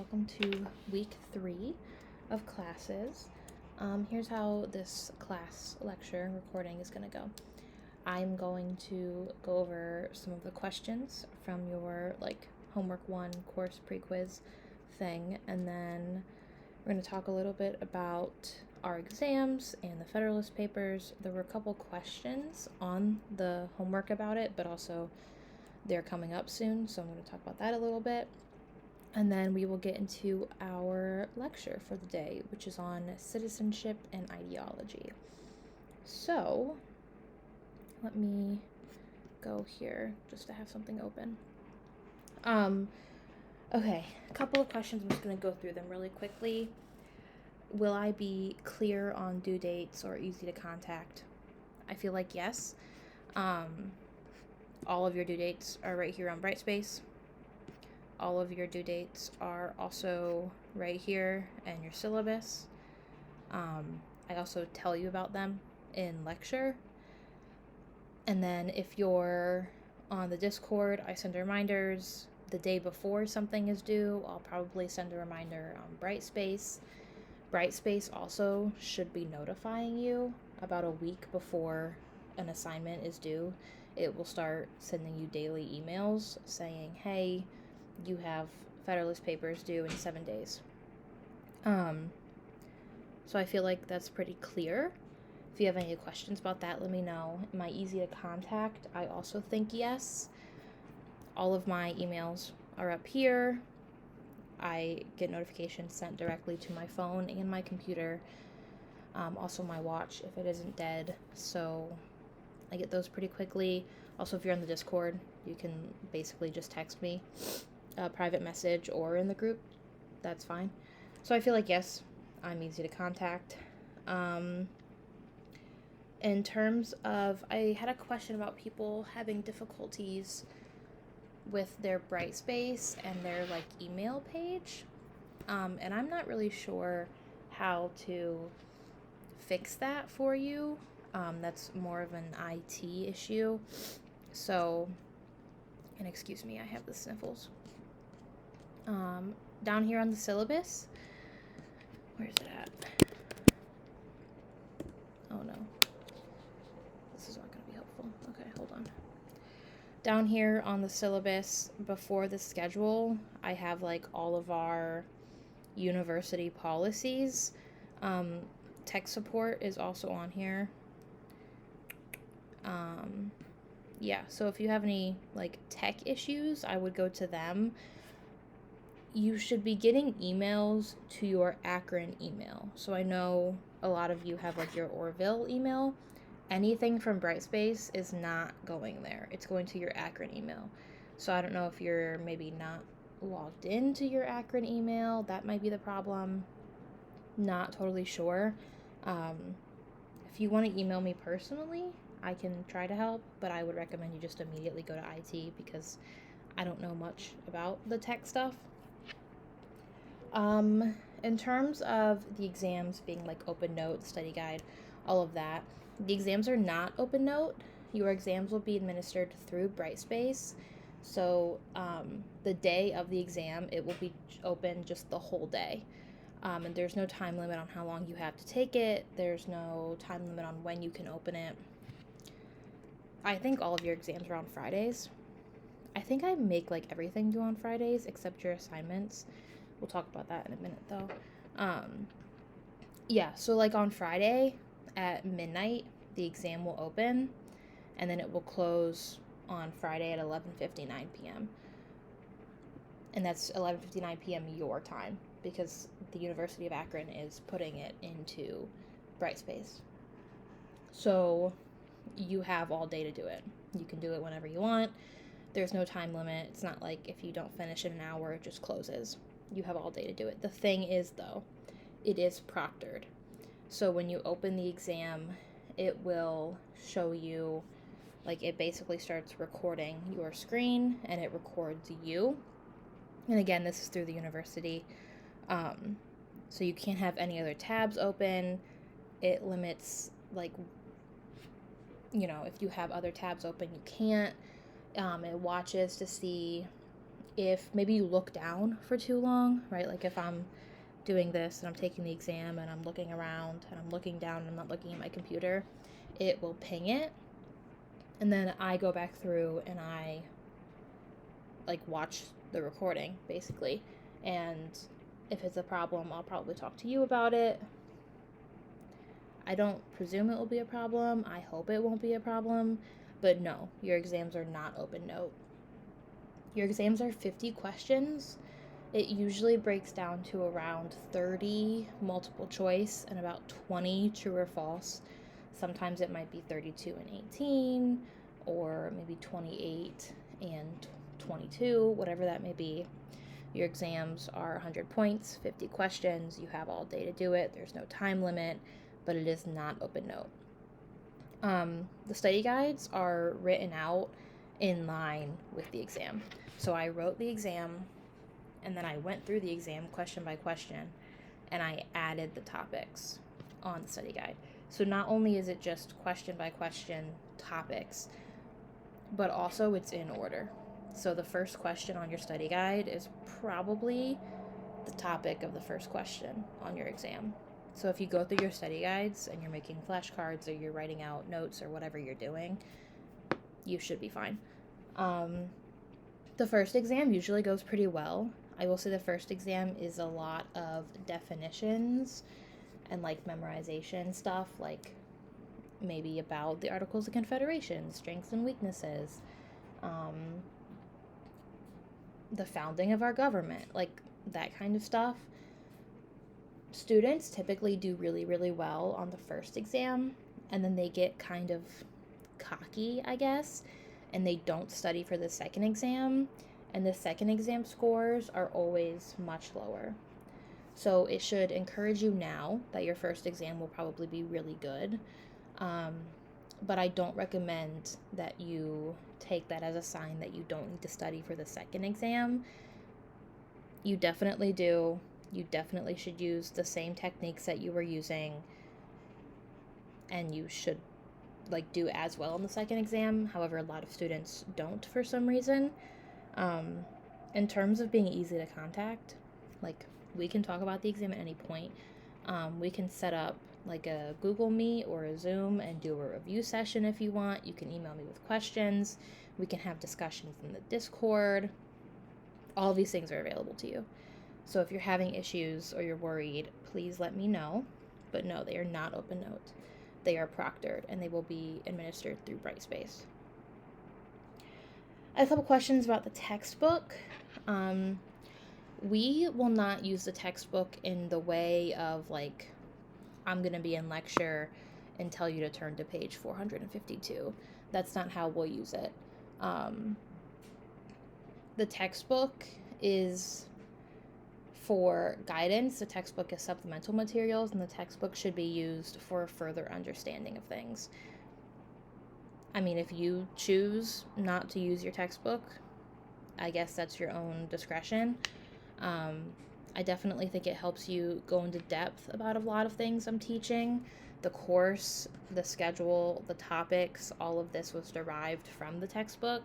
welcome to week 3 of classes. Here's how this class lecture recording is going to go. I'm going to go over some of the questions from your homework 1 course pre-quiz thing, and then we're going to talk a little bit about our exams and the Federalist Papers. There were a couple questions on the homework about it, but also they're coming up soon, so I'm going to talk about that a little bit. And then we will get into our lecture for the day, which is on citizenship and ideology. So, let me go here just to have something open. Okay, a couple of questions. I'm just going to go through them really quickly. Will I be clear on due dates or easy to contact? I feel like yes. All of your due dates are right here on Brightspace. All of your due dates are also right here in your syllabus. I also tell you about them in lecture. And then if you're on the Discord, I send reminders the day before something is due. I'll probably send a reminder on Brightspace. Brightspace also should be notifying you about a week before an assignment is due. It will start sending you daily emails saying, hey, you have Federalist Papers due in 7 days. So I feel like that's pretty clear. If you have any questions about that, let me know. Am I easy to contact? I also think yes. All of my emails are up here. I get notifications sent directly to my phone and my computer. Also my watch if it isn't dead. So I get those pretty quickly. Also, if you're on the Discord, you can basically just text me a private message or in the group. That's fine. So I feel like yes, I'm easy to contact. In terms of, I had a question about people having difficulties with their Brightspace and their email page, and I'm not really sure how to fix that for you. That's more of an IT issue. So, and excuse me, I have the sniffles. Down here on the syllabus, where's it at? Oh no, this is not going to be helpful. Okay, hold on. Down here on the syllabus, before the schedule, I have all of our university policies. Tech support is also on here. Yeah, so if you have any tech issues, I would go to them. You should be getting emails to your Akron email. So I know a lot of you have your Orville email. Anything from Brightspace is not going there. It's going to your Akron email. So I don't know if you're maybe not logged into your Akron email. That might be the problem. Not totally sure. If you want to email me personally, I can try to help, but I would recommend you just immediately go to IT because I don't know much about the tech stuff. In terms of the exams being open note, study guide, all of that, the exams are not open note. Your exams will be administered through Brightspace. So the day of the exam, it will be open just the whole day. And there's no time limit on how long you have to take it. There's no time limit on when you can open it. I think all of your exams are on Fridays. I think I make everything due on Fridays except your assignments. We'll talk about that in a minute though. Yeah, so on Friday at midnight, the exam will open, and then it will close on Friday at 11:59 p.m. And that's 11:59 p.m. your time, because the University of Akron is putting it into Brightspace. So you have all day to do it. You can do it whenever you want. There's no time limit. It's not if you don't finish in an hour, it just closes. You have all day to do it. The thing is, though, it is proctored. So when you open the exam, it will show you, it basically starts recording your screen, and it records you. And again, this is through the university. So you can't have any other tabs open. It limits, if you have other tabs open, you can't. It watches to see if maybe you look down for too long, right? Like if I'm doing this and I'm taking the exam and I'm looking around and I'm looking down and I'm not looking at my computer, it will ping it. And then I go back through and I like watch the recording basically. And if it's a problem, I'll probably talk to you about it. I don't presume it will be a problem. I hope it won't be a problem. But no, your exams are not open note. Your exams are 50 questions. It usually breaks down to around 30 multiple choice and about 20 true or false. Sometimes it might be 32 and 18, or maybe 28 and 22, whatever that may be. Your exams are 100 points, 50 questions. You have all day to do it. There's no time limit, but it is not open note. The study guides are written out in line with the exam. So I wrote the exam, and then I went through the exam question by question, and I added the topics on the study guide. So not only is it just question by question topics, but also it's in order. So the first question on your study guide is probably the topic of the first question on your exam. So if you go through your study guides and you're making flashcards or you're writing out notes or whatever you're doing, you should be fine. The first exam usually goes pretty well. I will say the first exam is a lot of definitions and like memorization stuff, like maybe about the Articles of Confederation, strengths and weaknesses, the founding of our government, like that kind of stuff. Students typically do really, really well on the first exam, and then they get kind of cocky, I guess, and they don't study for the second exam, and the second exam scores are always much lower. So it should encourage you now that your first exam will probably be really good, but I don't recommend that you take that as a sign that you don't need to study for the second exam. You definitely do. You definitely should use the same techniques that you were using, and you should like do as well in the second exam. However, a lot of students don't for some reason. In terms of being easy to contact, like we can talk about the exam at any point. We can set up like a Google Meet or a Zoom and do a review session if you want. You can email me with questions. We can have discussions in the Discord. All of these things are available to you. So if you're having issues or you're worried, please let me know. But no, they are not open note. They are proctored, and they will be administered through Brightspace. I have a couple questions about the textbook. We will not use the textbook in the way of like, I'm going to be in lecture and tell you to turn to page 452. That's not how we'll use it. The textbook is for guidance. The textbook is supplemental materials, and the textbook should be used for further understanding of things. I mean, if you choose not to use your textbook, I guess that's your own discretion. I definitely think it helps you go into depth about a lot of things I'm teaching. The course, the schedule, the topics, all of this was derived from the textbook,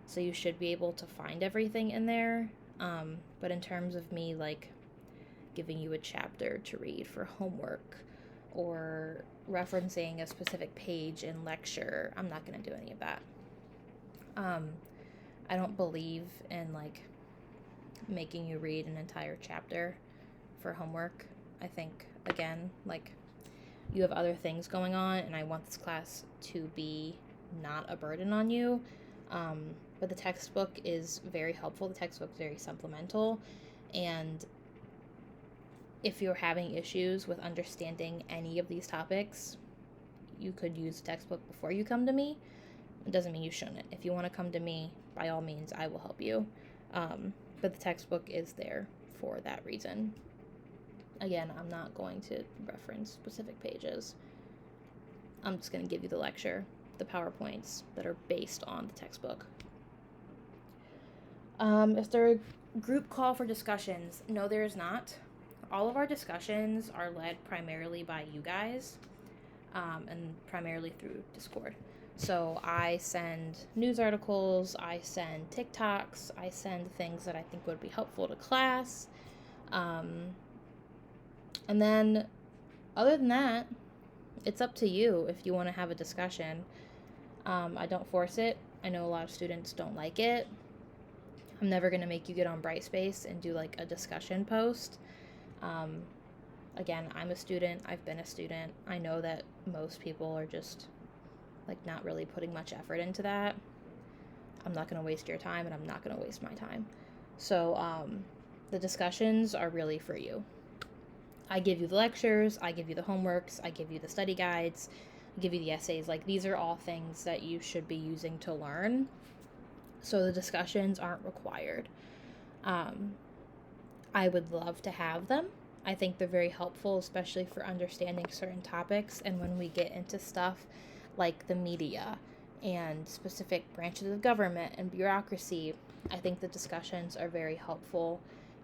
so you should be able to find everything in there. But in terms of me, like, giving you a chapter to read for homework or referencing a specific page in lecture, I'm not going to do any of that. I don't believe in, like, making you read an entire chapter for homework. I think, again, like, you have other things going on, and I want this class to be not a burden on you. But the textbook is very helpful. The textbook is very supplemental, and if you're having issues with understanding any of these topics, you could use the textbook before you come to me. It doesn't mean you shouldn't. If you want to come to me, by all means, I will help you. But the textbook is there for that reason. Again, I'm not going to reference specific pages. I'm just going to give you the lecture, the PowerPoints that are based on the textbook. Is there a group call for discussions? No, there is not. All of our discussions are led primarily by you guys, and primarily through Discord. So I send news articles, I send TikToks, I send things that I think would be helpful to class. And then, other than that, it's up to you if you want to have a discussion. I don't force it. I know a lot of students don't like it. I'm never going to make you get on Brightspace and do like a discussion post. Again, I'm a student. I've been a student. I know that most people are just like not really putting much effort into that. I'm not going to waste your time, and I'm not going to waste my time. So the discussions are really for you. I give you the lectures, I give you the homeworks, I give you the study guides, I give you the essays. Like, these are all things that you should be using to learn. So the discussions aren't required. I would love to have them. I think they're very helpful, especially for understanding certain topics. And when we get into stuff like the media and specific branches of government and bureaucracy, I think the discussions are very helpful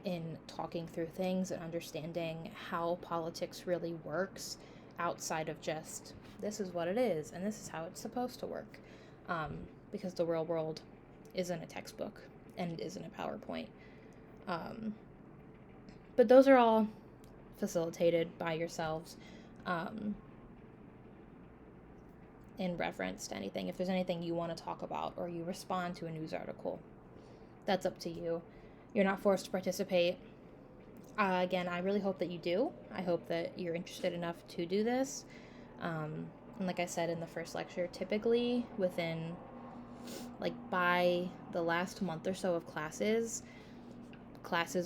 in talking through things and understanding how politics really works outside of just this is what it is and this is how it's supposed to work, because the real world isn't a textbook and it isn't a PowerPoint. But those are all facilitated by yourselves in reference to anything. If there's anything you want to talk about or you respond to a news article, that's up to you. You're not forced to participate. Again, I really hope that you do. I hope that you're interested enough to do this. And like I said in the first lecture, typically within, like, by the last month or so of classes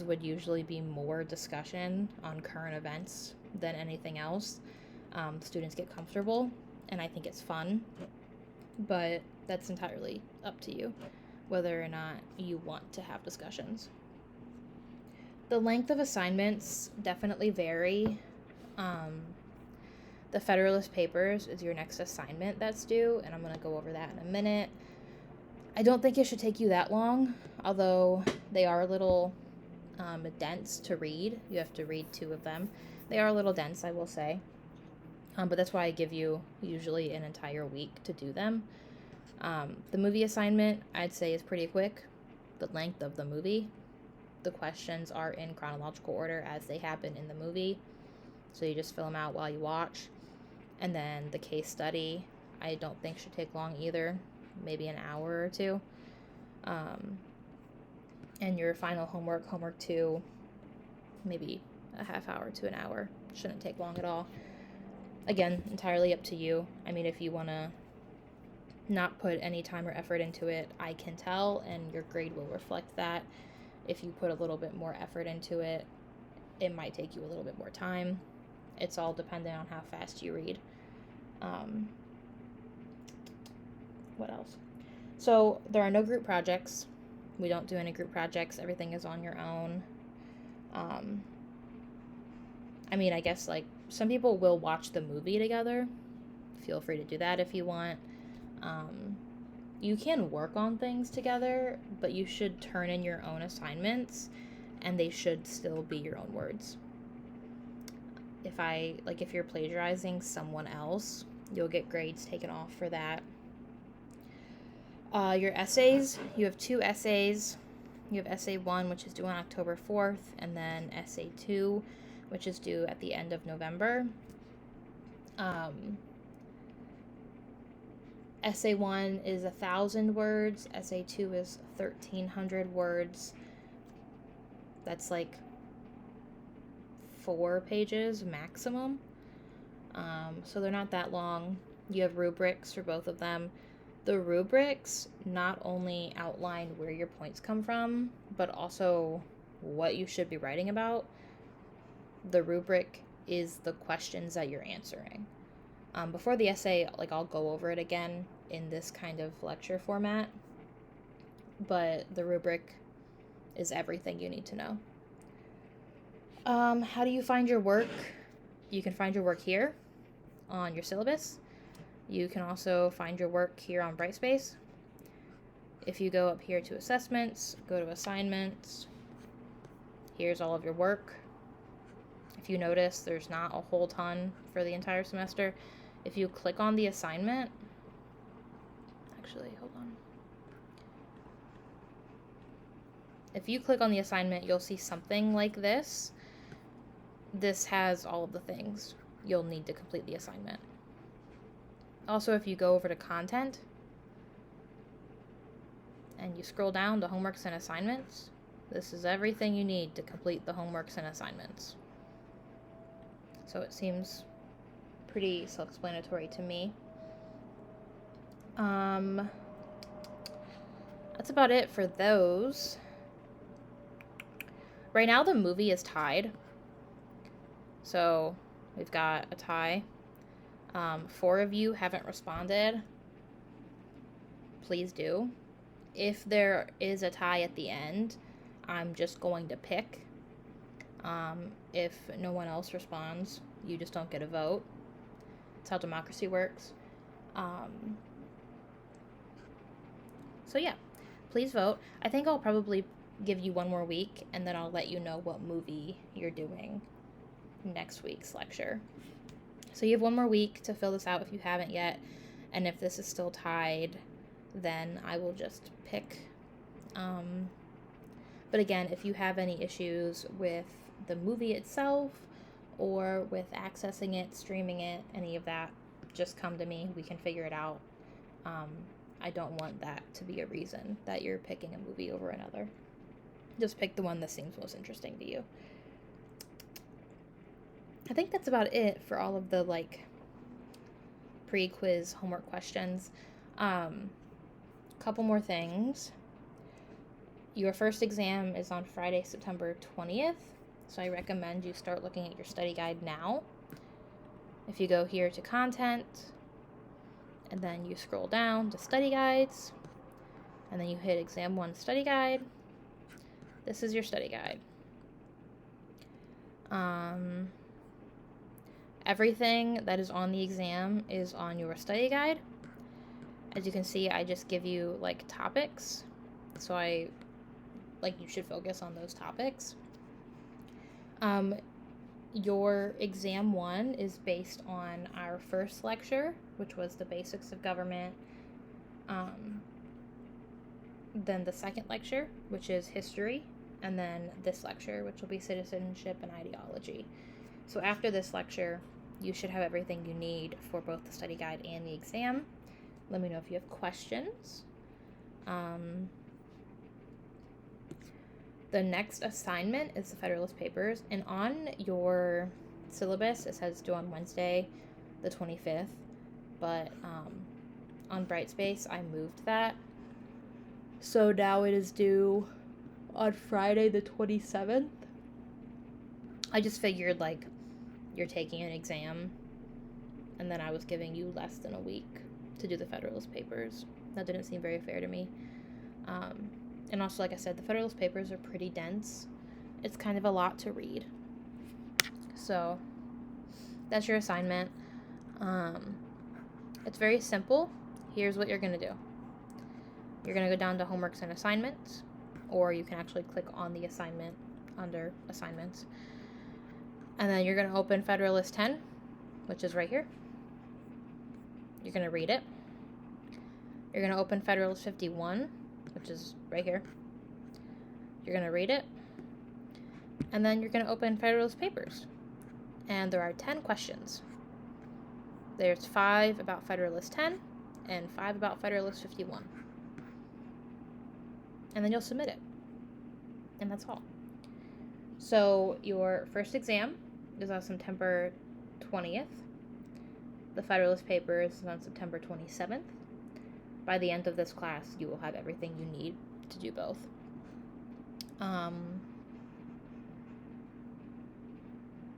would usually be more discussion on current events than anything else. Students get comfortable, and I think it's fun, but that's entirely up to you, whether or not you want to have discussions. The length of assignments definitely vary. The Federalist Papers is your next assignment that's due, and I'm going to go over that in a minute. I don't think it should take you that long, although they are a little dense to read. You have to read 2 of them. They are a little dense, I will say, but that's why I give you usually an entire week to do them. The movie assignment, I'd say, is pretty quick. The length of the movie, the questions are in chronological order as they happen in the movie, so you just fill them out while you watch. And then the case study, I don't think should take long either, maybe an hour or 2. And your final homework 2, maybe a half hour to an hour. Shouldn't take long at all. Again, entirely up to you. I mean, if you want to not put any time or effort into it, I can tell, and your grade will reflect that. If you put a little bit more effort into it, it might take you a little bit more time. It's all dependent on how fast you read. What else? So there are no group projects. We don't do any group projects. Everything is on your own. I mean, I guess, like, some people will watch the movie together. Feel free to do that if you want. You can work on things together, but you should turn in your own assignments, and they should still be your own words. If you're plagiarizing someone else, you'll get grades taken off for that. Your essays, you have 2 essays. You have essay 1, which is due on October 4th, and then essay 2, which is due at the end of November. Essay 1 is 1,000 words. Essay 2 is 1,300 words. That's like 4 pages maximum. So they're not that long. You have rubrics for both of them. The rubrics not only outline where your points come from, but also what you should be writing about. The rubric is the questions that you're answering. Before the essay, I'll go over it again in this kind of lecture format, but the rubric is everything you need to know. How do you find your work? You can find your work here on your syllabus. You can also find your work here on Brightspace. If you go up here to assessments, go to assignments, here's all of your work. If you notice, there's not a whole ton for the entire semester. If you click on the assignment, actually. Hold on. If you click on the assignment, you'll see something like this. This has all of the things you'll need to complete the assignment. Also, if you go over to content and you scroll down to homeworks and assignments, this is everything you need to complete the homeworks and assignments. So it seems pretty self-explanatory to me. That's about it for those. Right now the movie is tied. So we've got a tie. 4 of you haven't responded. Please do. If there is a tie at the end, I'm just going to pick. If no one else responds, you just don't get a vote. That's how democracy works. So yeah, please vote. I think I'll probably give you 1 more week, and then I'll let you know what movie you're doing next week's lecture. So you have 1 more week to fill this out if you haven't yet, and if this is still tied, then I will just pick. But again, if you have any issues with the movie itself or with accessing it, streaming it, any of that, just come to me. We can figure it out. I don't want that to be a reason that you're picking a movie over another. Just pick the one that seems most interesting to you. I think that's about it for all of the, pre-quiz homework questions. Couple more things. Your first exam is on Friday, September 20th, so I recommend you start looking at your study guide now. If you go here to content, and then you scroll down to study guides, and then you hit exam 1 study guide, this is your study guide. Everything that is on the exam is on your study guide. As you can see, I just give you topics, so you should focus on those topics. Your exam 1 is based on our first lecture, which was the basics of government. Then the second lecture, which is history, and then this lecture, which will be citizenship and ideology. So after this lecture, you should have everything you need for both the study guide and the exam. Let me know if you have questions. The next assignment is the Federalist Papers, and on your syllabus it says due on Wednesday the 25th, but on Brightspace I moved that, so now it is due on Friday the 27th. I just figured you're taking an exam and then I was giving you less than a week to do the Federalist Papers. That didn't seem very fair to me. And also, like I said, the Federalist Papers are pretty dense. It's kind of a lot to read. So, that's your assignment. It's very simple. Here's what you're going to do. You're going to go down to homeworks and assignments, or you can actually click on the assignment under assignments. And then you're going to open Federalist 10, which is right here. You're going to read it. You're going to open Federalist 51, which is right here. You're going to read it. And then you're going to open Federalist Papers. And there are 10 questions. There's 5 about Federalist 10 and 5 about Federalist 51. And then you'll submit it. And that's all. So your first exam is on September 20th. The Federalist Papers is on September 27th. By the end of this class, you will have everything you need to do both.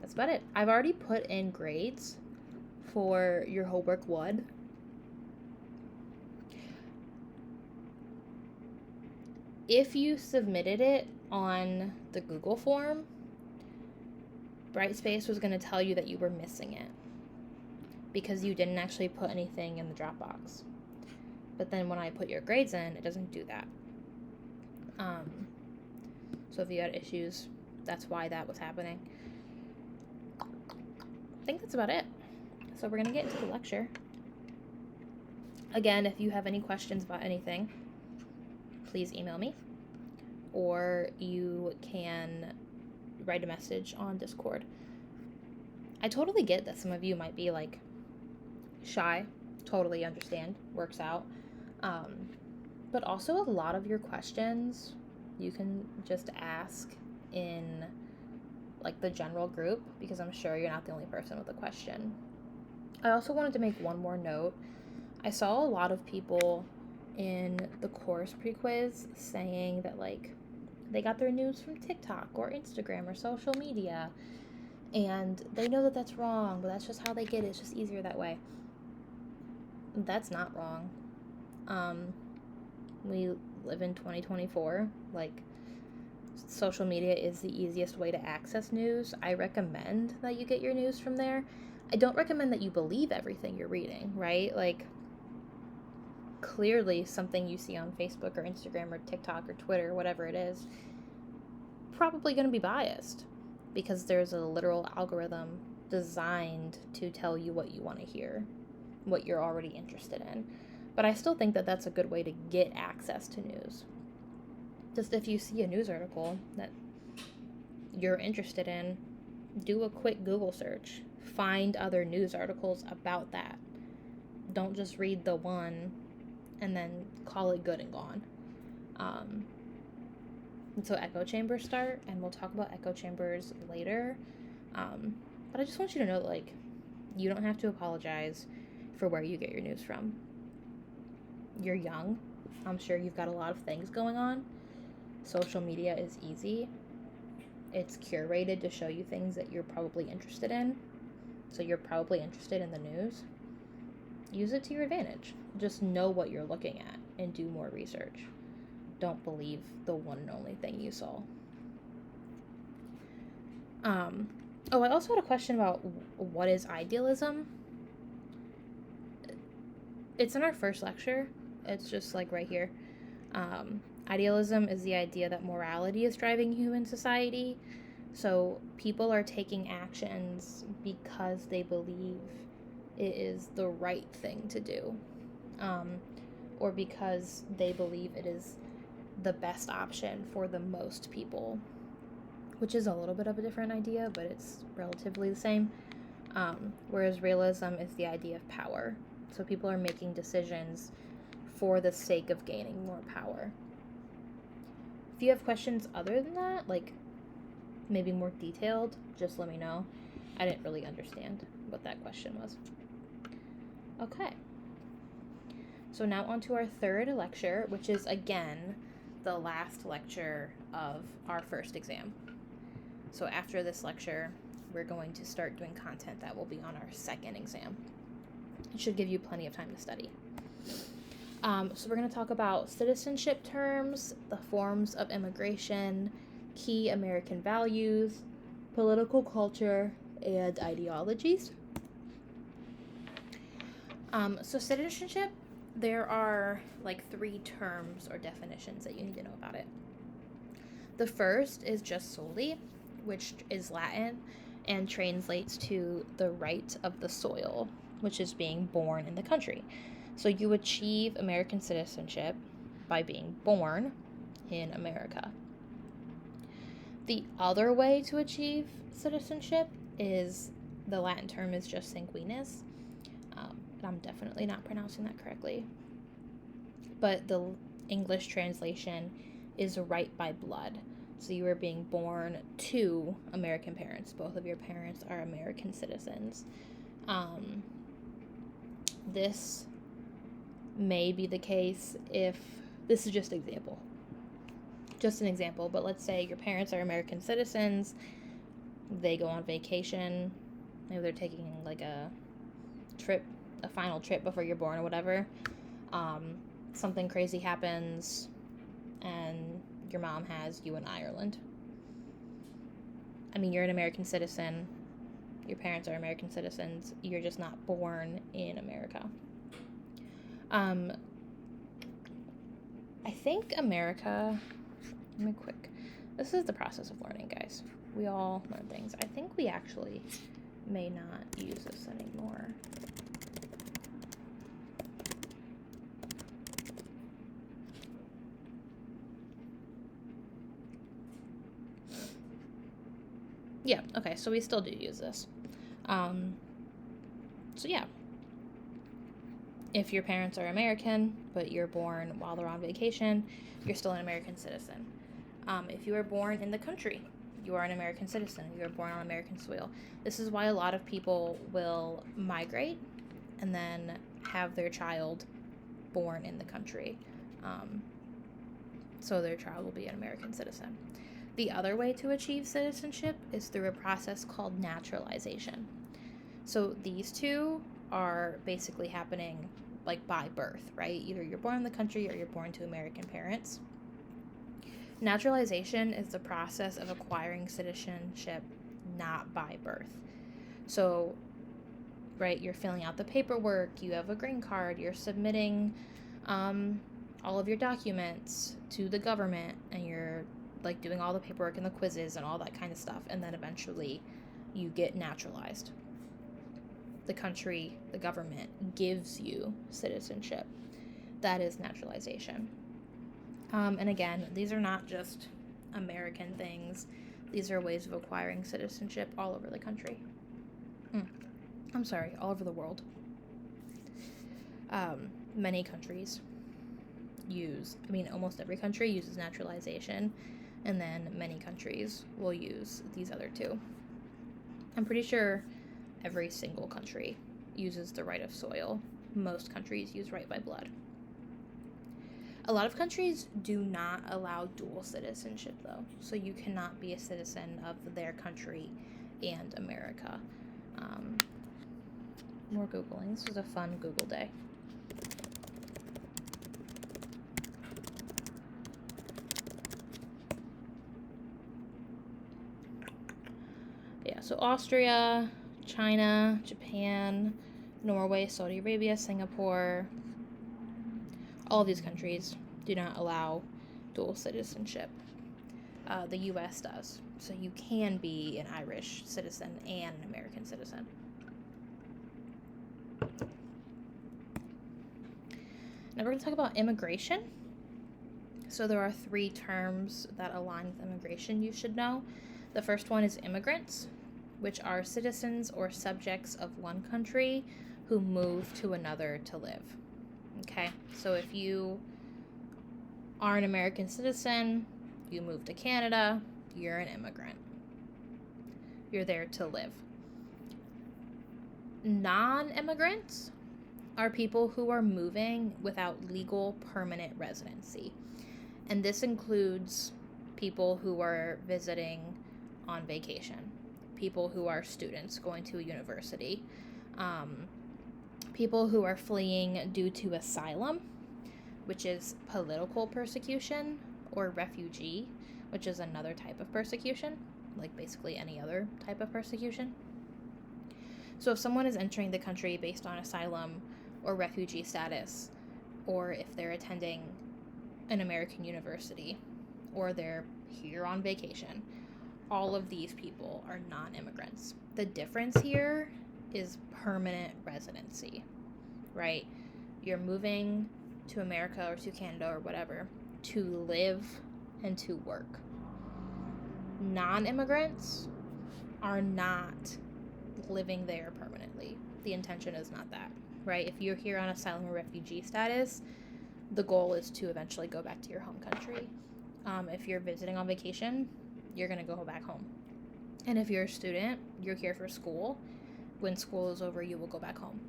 That's about it. I've already put in grades for your homework 1. If you submitted it on the Google form, Brightspace was going to tell you that you were missing it because you didn't actually put anything in the Dropbox. But then when I put your grades in, it doesn't do that. So if you had issues, that's why that was happening. I think that's about it. So we're going to get into the lecture. Again, if you have any questions about anything, please email me, or you can write a message on Discord. I totally get that some of you might be like shy, totally understand, works out. But also a lot of your questions you can just ask in like the general group, because I'm sure you're not the only person with a question. I also wanted to make one more note. I saw a lot of people in the course pre-quiz saying that like they got their news from TikTok or Instagram or social media, and they know that that's wrong, but that's just how they get it. It's just easier that way. That's not wrong. We live in 2024. Like, social media is the easiest way to access news. I recommend that you get your news from there. I don't recommend that you believe everything you're reading, right? Like, clearly something you see on Facebook or Instagram or TikTok or Twitter, whatever it is, probably going to be biased, because there's a literal algorithm designed to tell you what you want to hear, what you're already interested in. But I still think that that's a good way to get access to news. Just if you see a news article that you're interested in, do a quick Google search. Find other news articles about that. Don't just read the one and then call it good and gone. And so echo chambers start, and we'll talk about echo chambers later. But I just want you to know that, like, you don't have to apologize for where you get your news from. You're young. I'm sure you've got a lot of things going on. Social media is easy. It's curated to show you things that you're probably interested in. So you're probably interested in the news. Use it to your advantage. Just know what you're looking at and do more research. Don't believe the one and only thing you saw. I also had a question about what is idealism. It's in our first lecture. It's just like right here. Idealism is the idea that morality is driving human society. So people are taking actions because they believe it is the right thing to do, or because they believe it is the best option for the most people, which is a little bit of a different idea, but it's relatively the same. Whereas realism is the idea of power. So people are making decisions for the sake of gaining more power. If you have questions other than that, like maybe more detailed, just let me know. I didn't really understand what that question was. Okay. So now on to our third lecture, which is again the last lecture of our first exam. So after this lecture, we're going to start doing content that will be on our second exam. It should give you plenty of time to study. So we're going to talk about citizenship terms, the forms of immigration, key American values, political culture, and ideologies. So citizenship, there are like 3 terms or definitions that you need to know about it. The first is just soli, which is Latin and translates to the right of the soil, which is being born in the country. So you achieve American citizenship by being born in America. The other way to achieve citizenship is, the Latin term is just sanguinis. I'm definitely not pronouncing that correctly. But the English translation is right by blood. So you are being born to American parents. Both of your parents are American citizens. This may be the case if, this is just an example, but let's say your parents are American citizens, they go on vacation, maybe they're taking like a final trip before you're born or whatever, something crazy happens, and your mom has you in Ireland. I mean, you're an American citizen, your parents are American citizens, you're just not born in America. I think America, this is the process of learning, guys. We all learn things. I think we actually may not use this anymore. Yeah, okay, so we still do use this. So yeah, if your parents are American, but you're born while they're on vacation, you're still an American citizen. If you are born in the country, you are an American citizen. You are born on American soil. This is why a lot of people will migrate and then have their child born in the country. So their child will be an American citizen. The other way to achieve citizenship is through a process called naturalization. So these two are basically happening like by birth, right? Either you're born in the country or you're born to American parents. Naturalization is the process of acquiring citizenship not by birth. So, right, you're filling out the paperwork, you have a green card, you're submitting all of your documents to the government, and you're like doing all the paperwork and the quizzes and all that kind of stuff, and then eventually you get naturalized. The country, the government gives you citizenship. That is naturalization. And again, these are not just American things. These are ways of acquiring citizenship all over the country. All over the world. Many countries almost every country uses naturalization, and then many countries will use these other two. I'm pretty sure every single country uses the right of soil. Most countries use right by blood. A lot of countries do not allow dual citizenship, though, so you cannot be a citizen of their country and America. More Googling. This was a fun Google day. Yeah, so Austria, China, Japan, Norway, Saudi Arabia, Singapore, all of these countries do not allow dual citizenship. The U.S. does. So you can be an Irish citizen and an American citizen. Now we're going to talk about immigration. So there are 3 terms that align with immigration you should know. The first one is immigrants, which are citizens or subjects of one country who move to another to live. Okay, so if you are an American citizen, you move to Canada, you're an immigrant. You're there to live. Non-immigrants are people who are moving without legal permanent residency. And this includes people who are visiting on vacation, people who are students going to a university, people who are fleeing due to asylum, which is political persecution, or refugee, which is another type of persecution, like basically any other type of persecution. So if someone is entering the country based on asylum or refugee status, or if they're attending an American university, or they're here on vacation, all of these people are non-immigrants. The difference here is permanent residency, right? You're moving to America or to Canada or whatever to live and to work. Non-immigrants are not living there permanently. The intention is not that, right? If you're here on asylum or refugee status, the goal is to eventually go back to your home country. If you're visiting on vacation, you're going to go back home. And if you're a student, you're here for school. When school is over, you will go back home.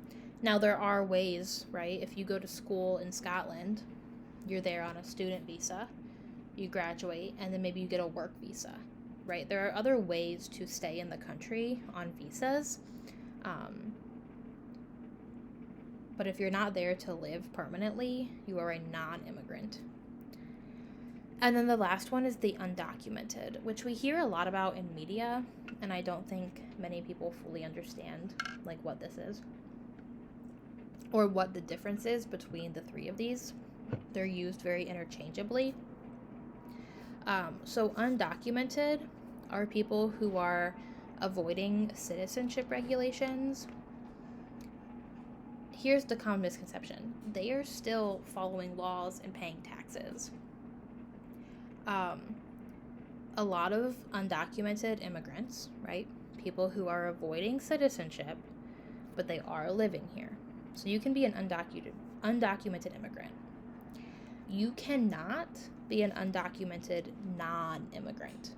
Now, there are ways, right? If you go to school in Scotland, you're there on a student visa, you graduate, and then maybe you get a work visa, right? There are other ways to stay in the country on visas. But if you're not there to live permanently, you are a non-immigrant. And then the last one is the undocumented, which we hear a lot about in media, and I don't think many people fully understand like what this is or what the difference is between the 3 of these. They're used very interchangeably. So undocumented are people who are avoiding citizenship regulations. Here's the common misconception. They are still following laws and paying taxes. a lot of undocumented immigrants, right? People who are avoiding citizenship, but they are living here. So you can be an undocumented immigrant. You cannot be an undocumented non-immigrant.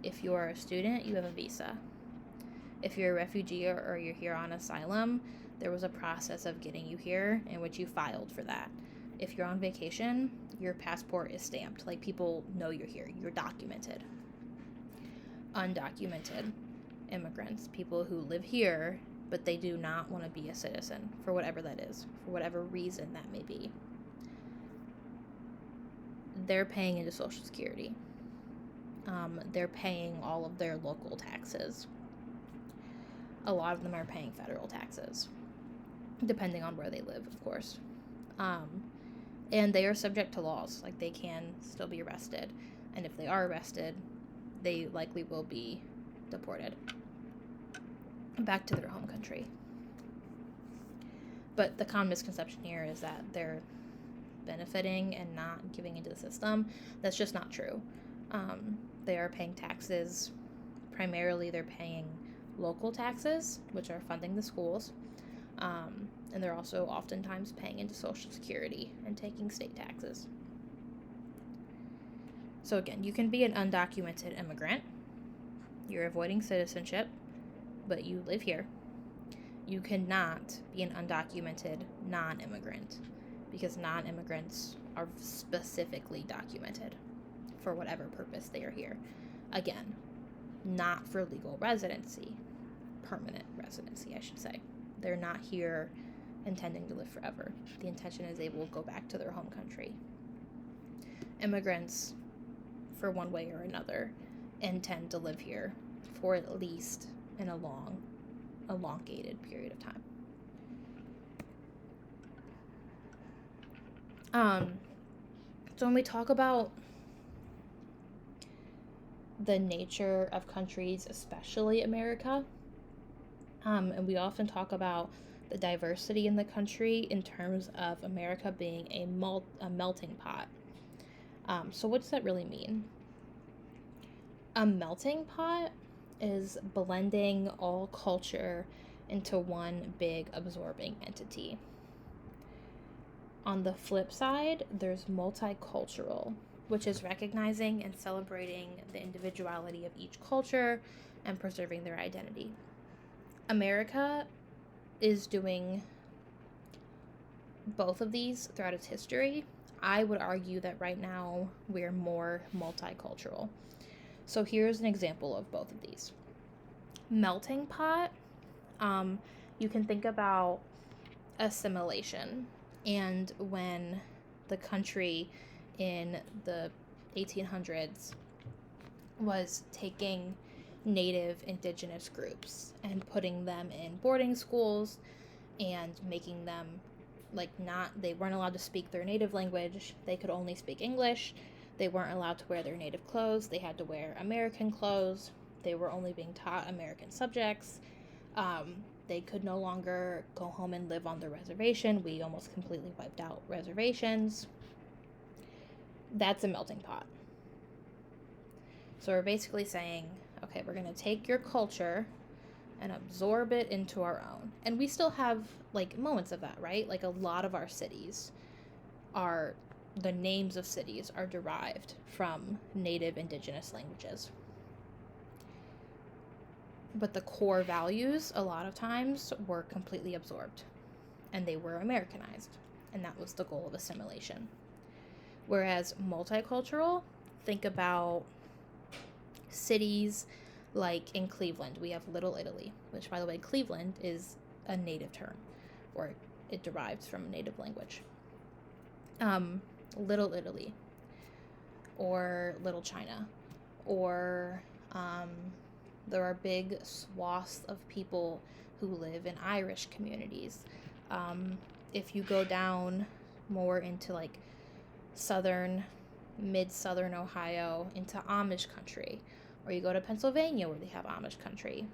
If you are a student, you have a visa. If you're a refugee or you're here on asylum, there was a process of getting you here in which you filed for that. If you're on vacation, your passport is stamped. Like, people know you're here. You're documented. Undocumented immigrants, people who live here, but they do not want to be a citizen for whatever that is, for whatever reason that may be. They're paying into Social Security. They're paying all of their local taxes. A lot of them are paying federal taxes, depending on where they live, of course. And they are subject to laws. Like, they can still be arrested. And if they are arrested, they likely will be deported back to their home country. But the common misconception here is that they're benefiting and not giving into the system. That's just not true. They are paying taxes. Primarily, they're paying local taxes, which are funding the schools. And they're also oftentimes paying into Social Security and taking state taxes. So again, you can be an undocumented immigrant. You're avoiding citizenship, but you live here. You cannot be an undocumented non-immigrant, because non-immigrants are specifically documented for whatever purpose they are here. Again, not for legal residency, permanent residency, I should say. They're not here intending to live forever. The intention is they will go back to their home country. Immigrants, for one way or another, intend to live here for at least an elongated period of time. So when we talk about the nature of countries, especially America, and we often talk about the diversity in the country in terms of America being a melting pot. So what does that really mean? A melting pot is blending all culture into one big absorbing entity. On the flip side, there's multicultural, which is recognizing and celebrating the individuality of each culture and preserving their identity. America is doing both of these throughout its history. I would argue that right now we're more multicultural. So here's an example of both of these. Melting pot, you can think about assimilation, and when the country in the 1800s was taking native indigenous groups and putting them in boarding schools and making them they weren't allowed to speak their native language. They could only speak English. They weren't allowed to wear their native clothes. They had to wear American clothes. They were only being taught American subjects. They could no longer go home and live on the reservation. We almost completely wiped out reservations. That's a melting pot. So we're basically saying, okay, we're going to take your culture and absorb it into our own. And we still have moments of that, right? A lot of our cities the names of cities are derived from native indigenous languages. But the core values, a lot of times, were completely absorbed. And they were Americanized. And that was the goal of assimilation. Whereas multicultural, think about cities like in Cleveland. We have Little Italy, which, by the way, Cleveland is a native term, or it derives from a native language. Little Italy, or Little China, or there are big swaths of people who live in Irish communities. If you go down more into mid-southern Ohio, into Amish country, or you go to Pennsylvania where they have Amish country,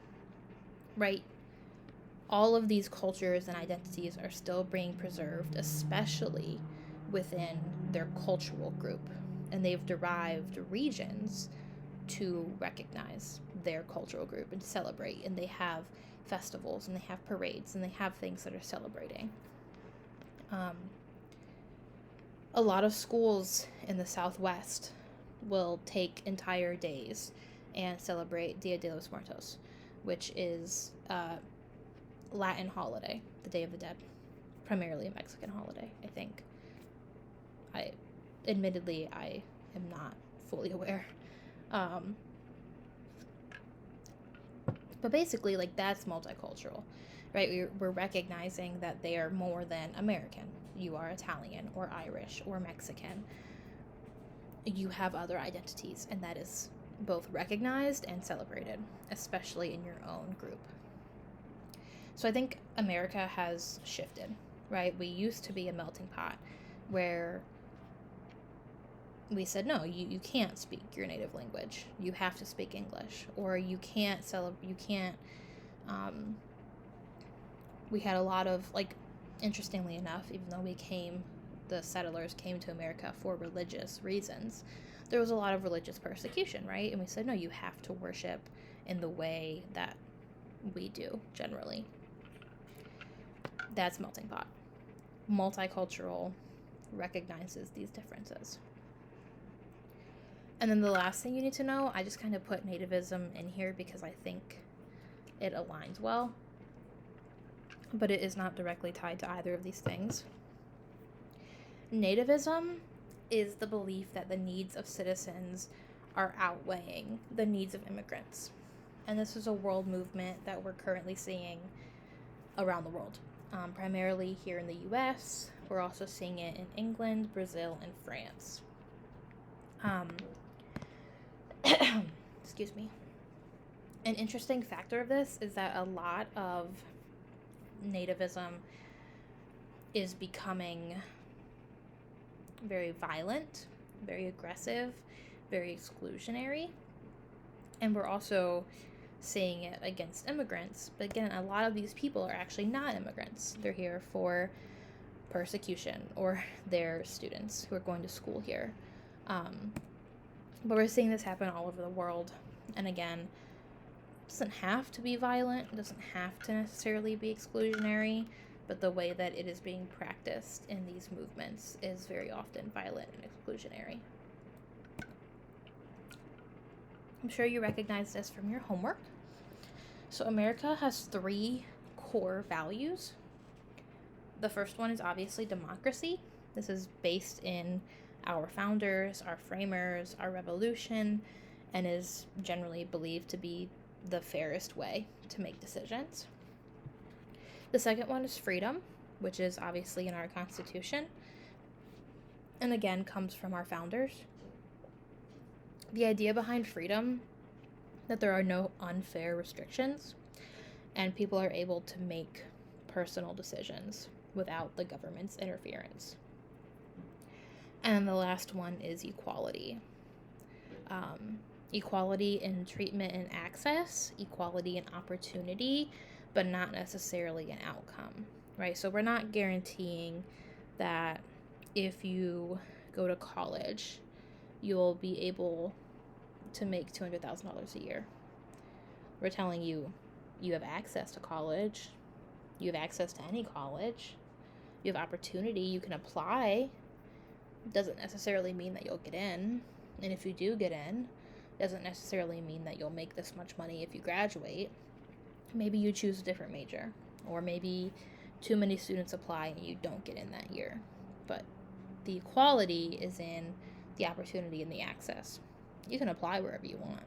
right? All of these cultures and identities are still being preserved, especially within their cultural group. and they've derived regions to recognize their cultural group and celebrate, and they have festivals and they have parades and they have things that are celebrating. A lot of schools in the Southwest will take entire days and celebrate Dia de los Muertos, which is a Latin holiday, the Day of the Dead, primarily a Mexican holiday, I think. Admittedly, I am not fully aware. But basically, like, that's multicultural, right? We're recognizing that they are more than American. You are Italian or Irish or Mexican. You have other identities, and that is both recognized and celebrated, especially in your own group. So I think America has shifted, right? We used to be a melting pot where we said, no, you can't speak your native language. You have to speak English, or you can't we had a lot of, like, interestingly enough, even though the settlers came to America for religious reasons, there was a lot of religious persecution, right? And we said, no, you have to worship in the way that we do, generally. That's melting pot. Multicultural recognizes these differences. And then the last thing you need to know, I just kind of put nativism in here because I think it aligns well, but it is not directly tied to either of these things. Nativism is the belief that the needs of citizens are outweighing the needs of immigrants. And this is a world movement that we're currently seeing around the world, primarily here in the US. We're also seeing it in England, Brazil, and France. Excuse me. An interesting factor of this is that a lot of nativism is becoming very violent, very aggressive, very exclusionary. And we're also seeing it against immigrants. But again, a lot of these people are actually not immigrants. They're here for persecution, or they're students who are going to school here. But we're seeing this happen all over the world. And again, it doesn't have to be violent. It doesn't have to necessarily be exclusionary. But the way that it is being practiced in these movements is very often violent and exclusionary. I'm sure you recognize this from your homework. So America has 3 core values. The first one is obviously democracy. This is based in our founders, our framers, our revolution, and is generally believed to be the fairest way to make decisions. The second one is freedom, which is obviously in our Constitution, and again comes from our founders. The idea behind freedom, that there are no unfair restrictions, and people are able to make personal decisions without the government's interference. And the last one is equality. Equality in treatment and access, equality in opportunity, but not necessarily an outcome, right? So we're not guaranteeing that if you go to college, you'll be able to make $200,000 a year. We're telling you, you have access to college, you have access to any college, you have opportunity, you can apply. Doesn't necessarily mean that you'll get in, and if you do get in, doesn't necessarily mean that you'll make this much money if you graduate. Maybe you choose a different major, or maybe too many students apply and you don't get in that year. But the equality is in the opportunity and the access. You can apply wherever you want.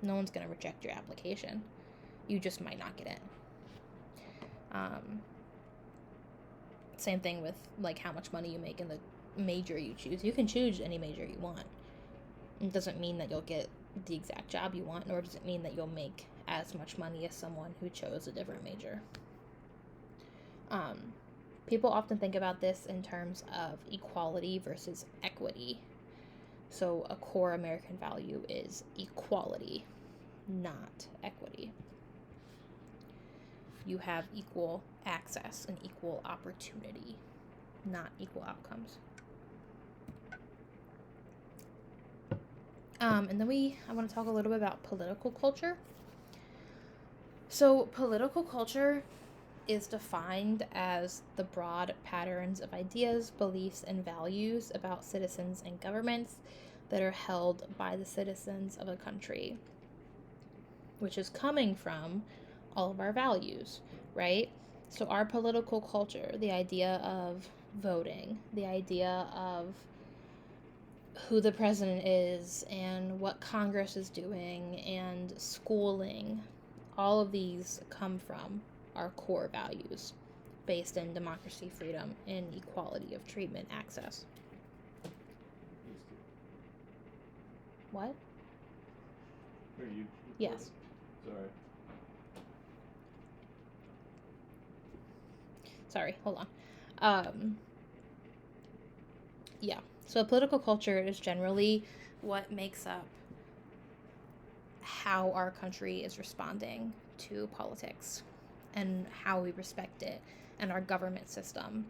No one's going to reject your application. You just might not get in. Same thing with, like, how much money you make in the major you choose. You can choose any major you want. It doesn't mean that you'll get the exact job you want, nor does it mean that you'll make as much money as someone who chose a different major. People often think about this in terms of equality versus equity. So a core American value is equality, not equity. You have equal access and equal opportunity, not equal outcomes. And then I want to talk a little bit about political culture. So, political culture is defined as the broad patterns of ideas, beliefs, and values about citizens and governments that are held by the citizens of a country, which is coming from all of our values, right? So, our political culture, the idea of voting, the idea of who the president is and what Congress is doing and schooling, all of these come from our core values based in democracy, freedom, and equality of treatment access. What? Are you? Yes. Sorry, hold on. Yeah. So political culture is generally what makes up how our country is responding to politics and how we respect it and our government system.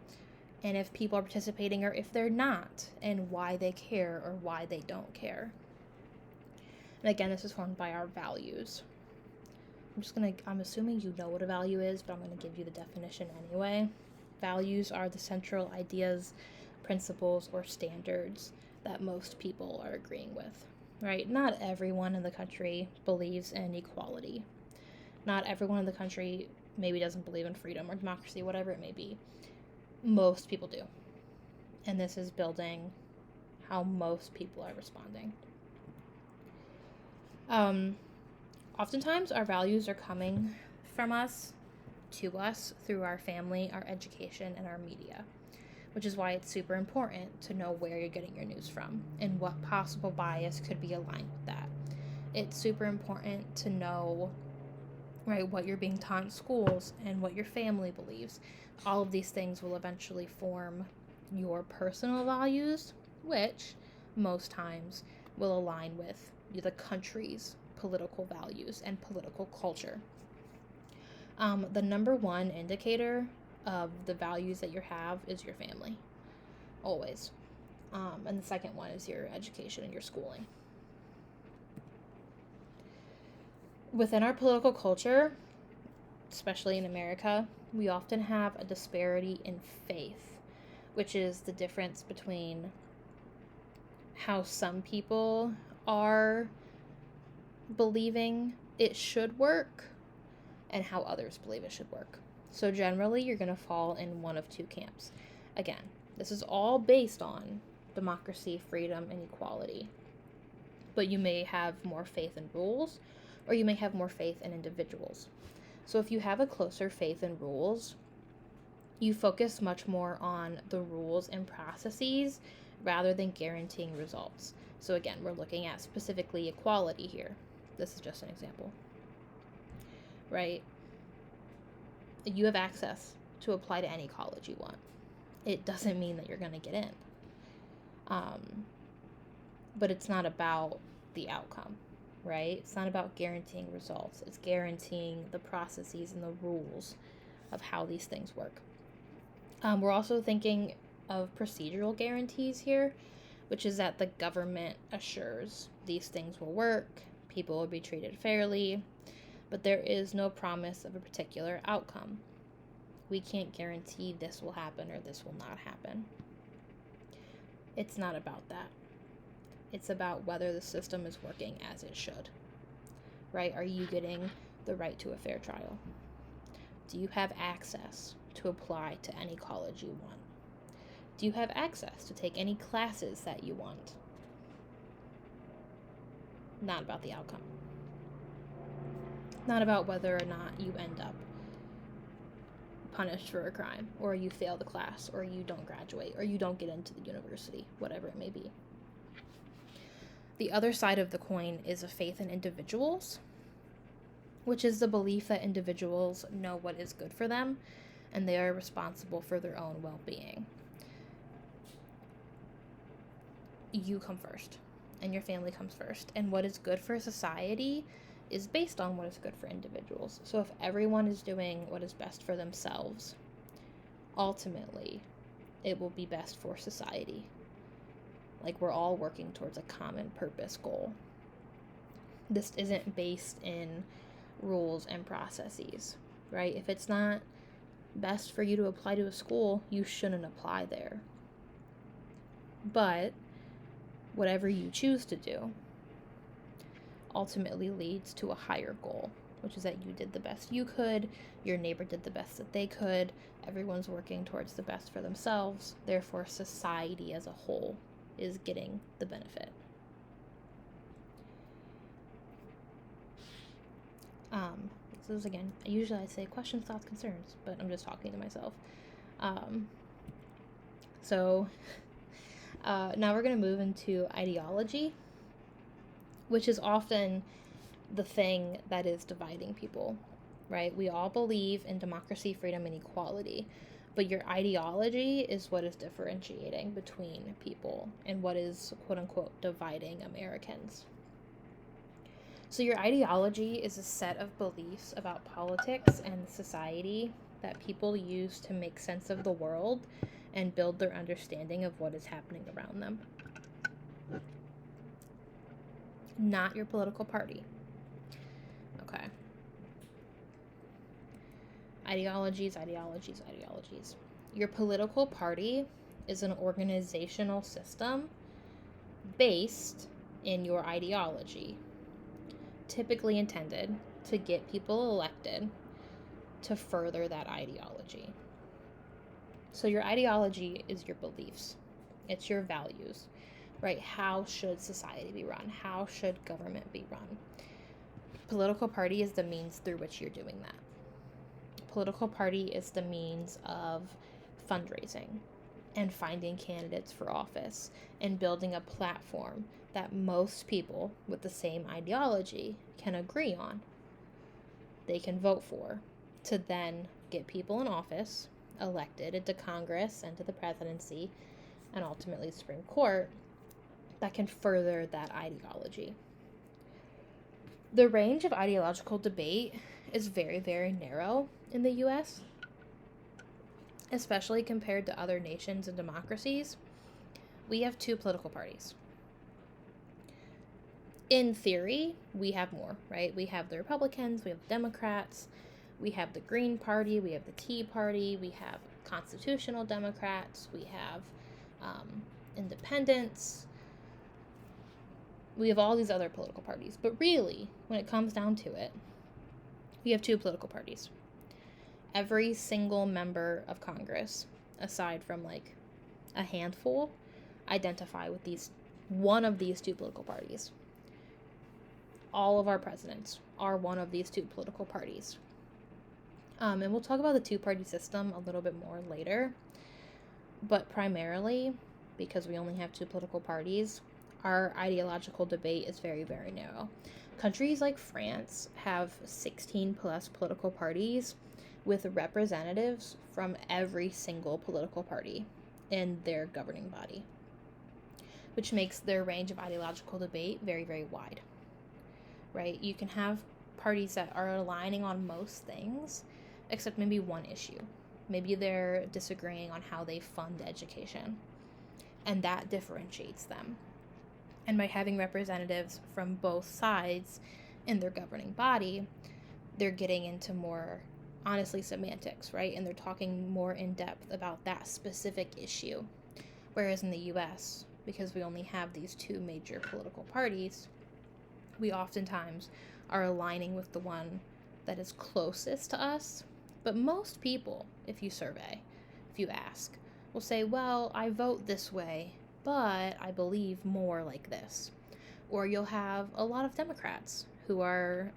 And if people are participating or if they're not, and why they care or why they don't care. And again, this is formed by our values. I'm assuming you know what a value is, but I'm going to give you the definition anyway. Values are the central ideas, principles, or standards that most people are agreeing with, right? Not everyone in the country believes in equality. Not everyone in the country maybe doesn't believe in freedom or democracy, whatever it may be. Most people do. And this is building how most people are responding. Oftentimes, our values are coming from us, to us, through our family, our education, and our media, which is why it's super important to know where you're getting your news from and what possible bias could be aligned with that. It's super important to know, right, what you're being taught in schools and what your family believes. All of these things will eventually form your personal values, which most times will align with the country's political values and political culture. The number one indicator of the values that you have is your family, always. And the second one is your education and your schooling. Within our political culture, especially in America, we often have a disparity in faith, which is the difference between how some people are believing it should work and how others believe it should work. So generally, you're going to fall in one of two camps. Again, this is all based on democracy, freedom, and equality. But you may have more faith in rules, or you may have more faith in individuals. So if you have a closer faith in rules, you focus much more on the rules and processes rather than guaranteeing results. So again, we're looking at specifically equality here. This is just an example, right? You have access to apply to any college you want. It doesn't mean that you're going to get in. But it's not about the outcome, right? It's not about guaranteeing results. It's guaranteeing the processes and the rules of how these things work. We're also thinking of procedural guarantees here, which is that the government assures these things will work, people will be treated fairly, but there is no promise of a particular outcome. We can't guarantee this will happen or this will not happen. It's not about that. It's about whether the system is working as it should, right? Are you getting the right to a fair trial? Do you have access to apply to any college you want? Do you have access to take any classes that you want? Not about the outcome. Not about whether or not you end up punished for a crime, or you fail the class, or you don't graduate, or you don't get into the university, whatever it may be. The other side of the coin is a faith in individuals, which is the belief that individuals know what is good for them and they are responsible for their own well-being. You come first, and your family comes first, and what is good for society is based on what is good for individuals. So if everyone is doing what is best for themselves, ultimately, it will be best for society. Like, we're all working towards a common purpose goal. This isn't based in rules and processes, right? If it's not best for you to apply to a school, you shouldn't apply there. But whatever you choose to do ultimately leads to a higher goal, which is that you did the best you could, your neighbor did the best that they could, everyone's working towards the best for themselves, therefore society as a whole is getting the benefit. This is, again, usually I say questions, thoughts, concerns, but I'm just talking to myself. So now we're going to move into ideology, which is often the thing that is dividing people, right? We all believe in democracy, freedom, and equality, but your ideology is what is differentiating between people and what is, quote unquote, dividing Americans. So your ideology is a set of beliefs about politics and society that people use to make sense of the world and build their understanding of what is happening around them. Not your political party. Okay. Ideologies. Your political party is an organizational system based in your ideology, typically intended to get people elected to further that ideology. So your ideology is your beliefs. It's your values, right? How should society be run? How should government be run? Political party is the means through which you're doing that. Political party is the means of fundraising and finding candidates for office and building a platform that most people with the same ideology can agree on. They can vote for to then get people in office, elected into Congress and to the presidency and ultimately Supreme Court that can further that ideology. The range of ideological debate is very, very narrow in the US, especially compared to other nations and democracies. We have 2 political parties. In theory, we have more, right? We have the Republicans, we have the Democrats, we have the Green Party, we have the Tea Party, we have constitutional Democrats, we have independents. We have all these other political parties. But really, when it comes down to it, we have 2 political parties. Every single member of Congress, aside from like a handful, identify with one of these 2 political parties. All of our presidents are one of these 2 political parties. And we'll talk about the 2-party system a little bit more later. But primarily, because we only have 2 political parties, our ideological debate is very, very narrow. Countries like France have 16 plus political parties with representatives from every single political party in their governing body, which makes their range of ideological debate very, very wide, right? You can have parties that are aligning on most things, except maybe one issue. Maybe they're disagreeing on how they fund education, and that differentiates them. And by having representatives from both sides in their governing body, they're getting into more, honestly, semantics, right? And they're talking more in depth about that specific issue. Whereas in the US, because we only have these 2 major political parties, we oftentimes are aligning with the one that is closest to us. But most people, if you survey, if you ask, will say, well, I vote this way, but I believe more like this. Or you'll have a lot of Democrats who are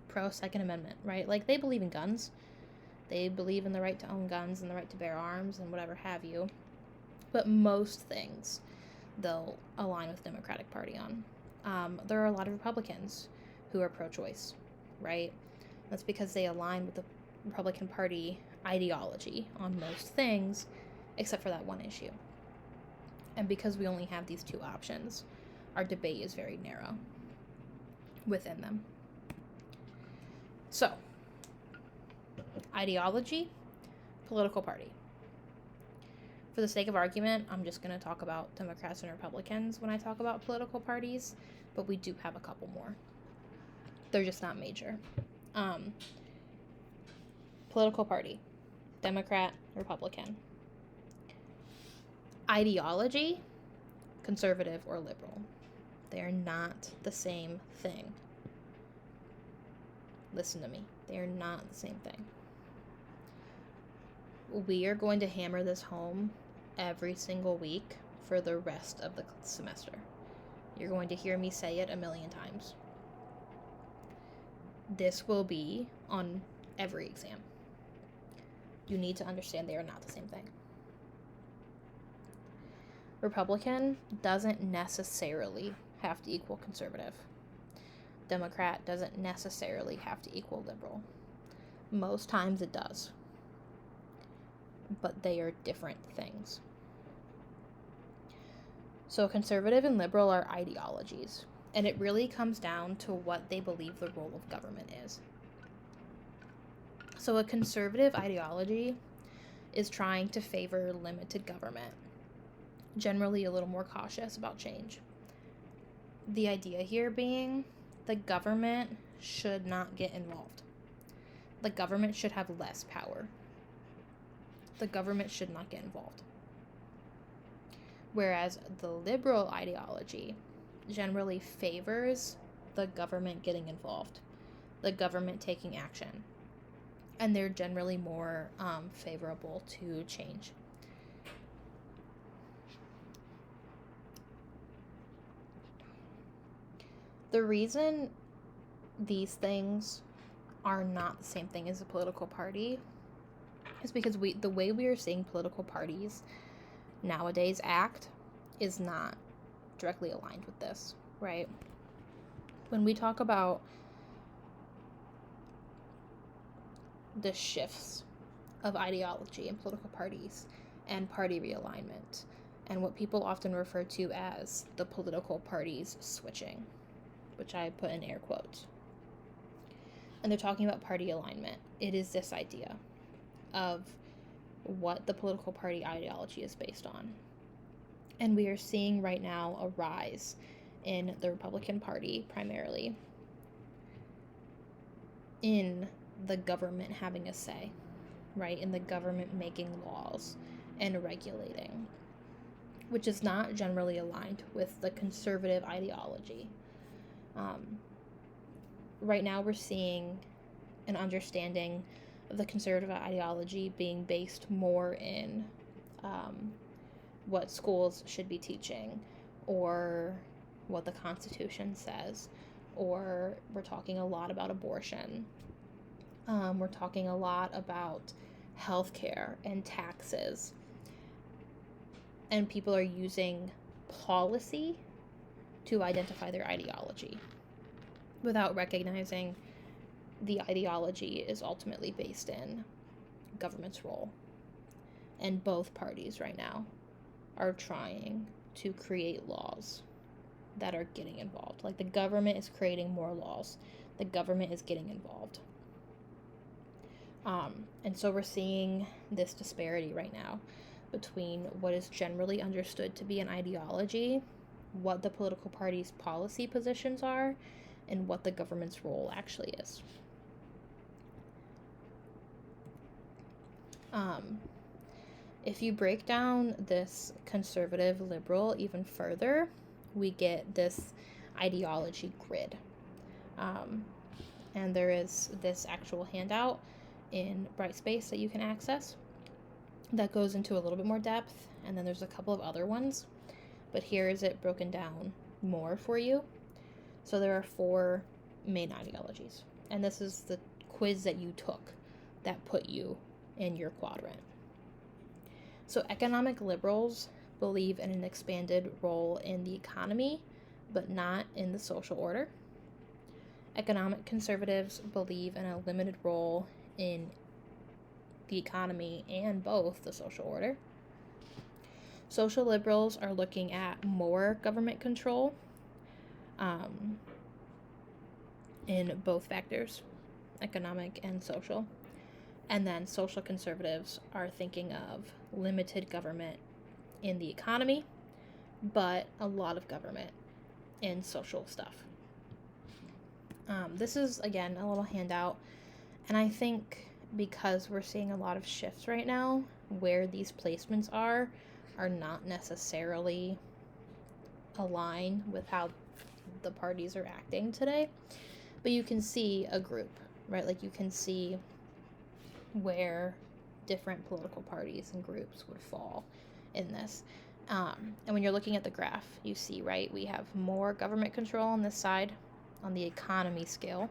pro-Second Amendment, right? Like, they believe in guns. They believe in the right to own guns and the right to bear arms and whatever have you. But most things they'll align with the Democratic Party on. There are a lot of Republicans who are pro-choice, right? That's because they align with the Republican Party ideology on most things, except for that one issue. And because we only have these 2 options, our debate is very narrow within them. So, ideology, political party. For the sake of argument, I'm just going to talk about Democrats and Republicans when I talk about political parties, but we do have a couple more. They're just not major. Political party, Democrat, Republican. Ideology, conservative or liberal. They are not the same thing. Listen to me. They are not the same thing. We are going to hammer this home every single week for the rest of the semester. You're going to hear me say it a million times. This will be on every exam. You need to understand they are not the same thing. Republican doesn't necessarily have to equal conservative. Democrat doesn't necessarily have to equal liberal. Most times it does. But they are different things. So conservative and liberal are ideologies, and it really comes down to what they believe the role of government is. So a conservative ideology is trying to favor limited government, generally a little more cautious about change. The idea here being the government should not get involved. The government should have less power. The government should not get involved. Whereas the liberal ideology generally favors the government getting involved, the government taking action, and they're generally more favorable to change. The reason these things are not the same thing as a political party is because the way we are seeing political parties nowadays act is not directly aligned with this, right? When we talk about the shifts of ideology in political parties and party realignment, and what people often refer to as the political parties switching, which I put in air quotes, and they're talking about party alignment, it is this idea of what the political party ideology is based on. And we are seeing right now a rise in the Republican Party, primarily, in the government having a say, right? In the government making laws and regulating, which is not generally aligned with the conservative ideology. Right now we're seeing an understanding of the conservative ideology being based more in what schools should be teaching, or what the Constitution says, or we're talking a lot about abortion. We're talking a lot about healthcare and taxes. And people are using policy to identify their ideology without recognizing the ideology is ultimately based in government's role. And both parties right now are trying to create laws that are getting involved. Like, the government is creating more laws. The government is getting involved. And so we're seeing this disparity right now between what is generally understood to be an ideology, what the political party's policy positions are, and what the government's role actually is. If you break down this conservative liberal even further, we get this ideology grid. And there is this actual handout in Brightspace that you can access that goes into a little bit more depth, and then there's a couple of other ones, but here is it broken down more for you. So there are 4 main ideologies, and this is the quiz that you took that put you in your quadrant. So economic liberals believe in an expanded role in the economy, but not in the social order. Economic conservatives believe in a limited role in the economy and both the social order. Social liberals are looking at more government control in both factors, economic and social. And then social conservatives are thinking of limited government in the economy, but a lot of government in social stuff. This is, again, a little handout. And I think because we're seeing a lot of shifts right now, where these placements are not necessarily aligned with how the parties are acting today. But you can see a group, right? Like, you can see where different political parties and groups would fall in this. And when you're looking at the graph, you see, right, we have more government control on this side on the economy scale,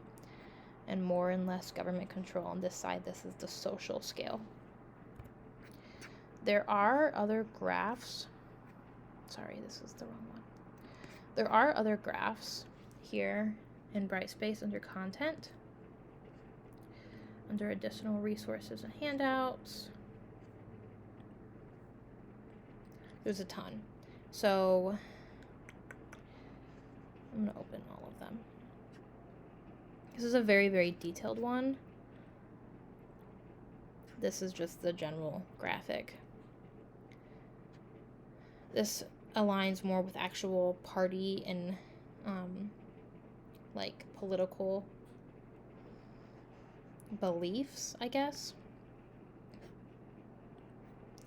and more and less government control on this side. This is the social scale. There are other graphs. Sorry, this is the wrong one. There are other graphs here in Brightspace under content, under additional resources and handouts. There's a ton. So I'm going to open all of them. This is a very, very detailed one. This is just the general graphic. This aligns more with actual party and like political beliefs, I guess.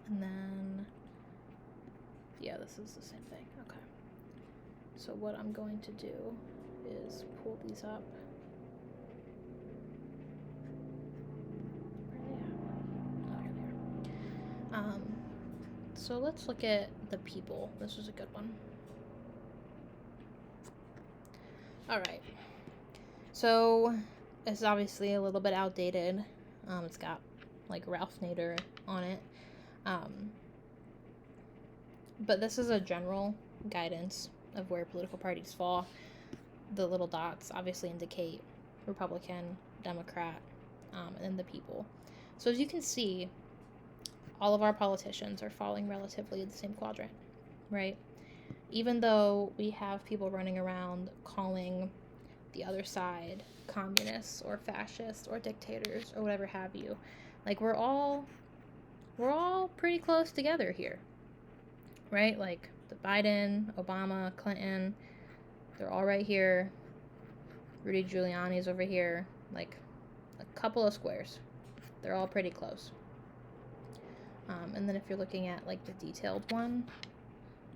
And then, yeah, this is the same thing. Okay. So what I'm going to do is pull these up. Where are they at? Oh, here they are. So let's look at the people. This was a good one. All right. So it's obviously a little bit outdated. It's got like Ralph Nader on it. But this is a general guidance of where political parties fall. The little dots obviously indicate Republican, Democrat, and then the people. So as you can see, all of our politicians are falling relatively in the same quadrant, right? Even though we have people running around calling the other side communists or fascists or dictators or whatever have you, like we're all pretty close together here, right? Like the Biden, Obama, Clinton, they're all right here. Rudy Giuliani's over here, like a couple of squares. They're all pretty close. And then if you're looking at like the detailed one,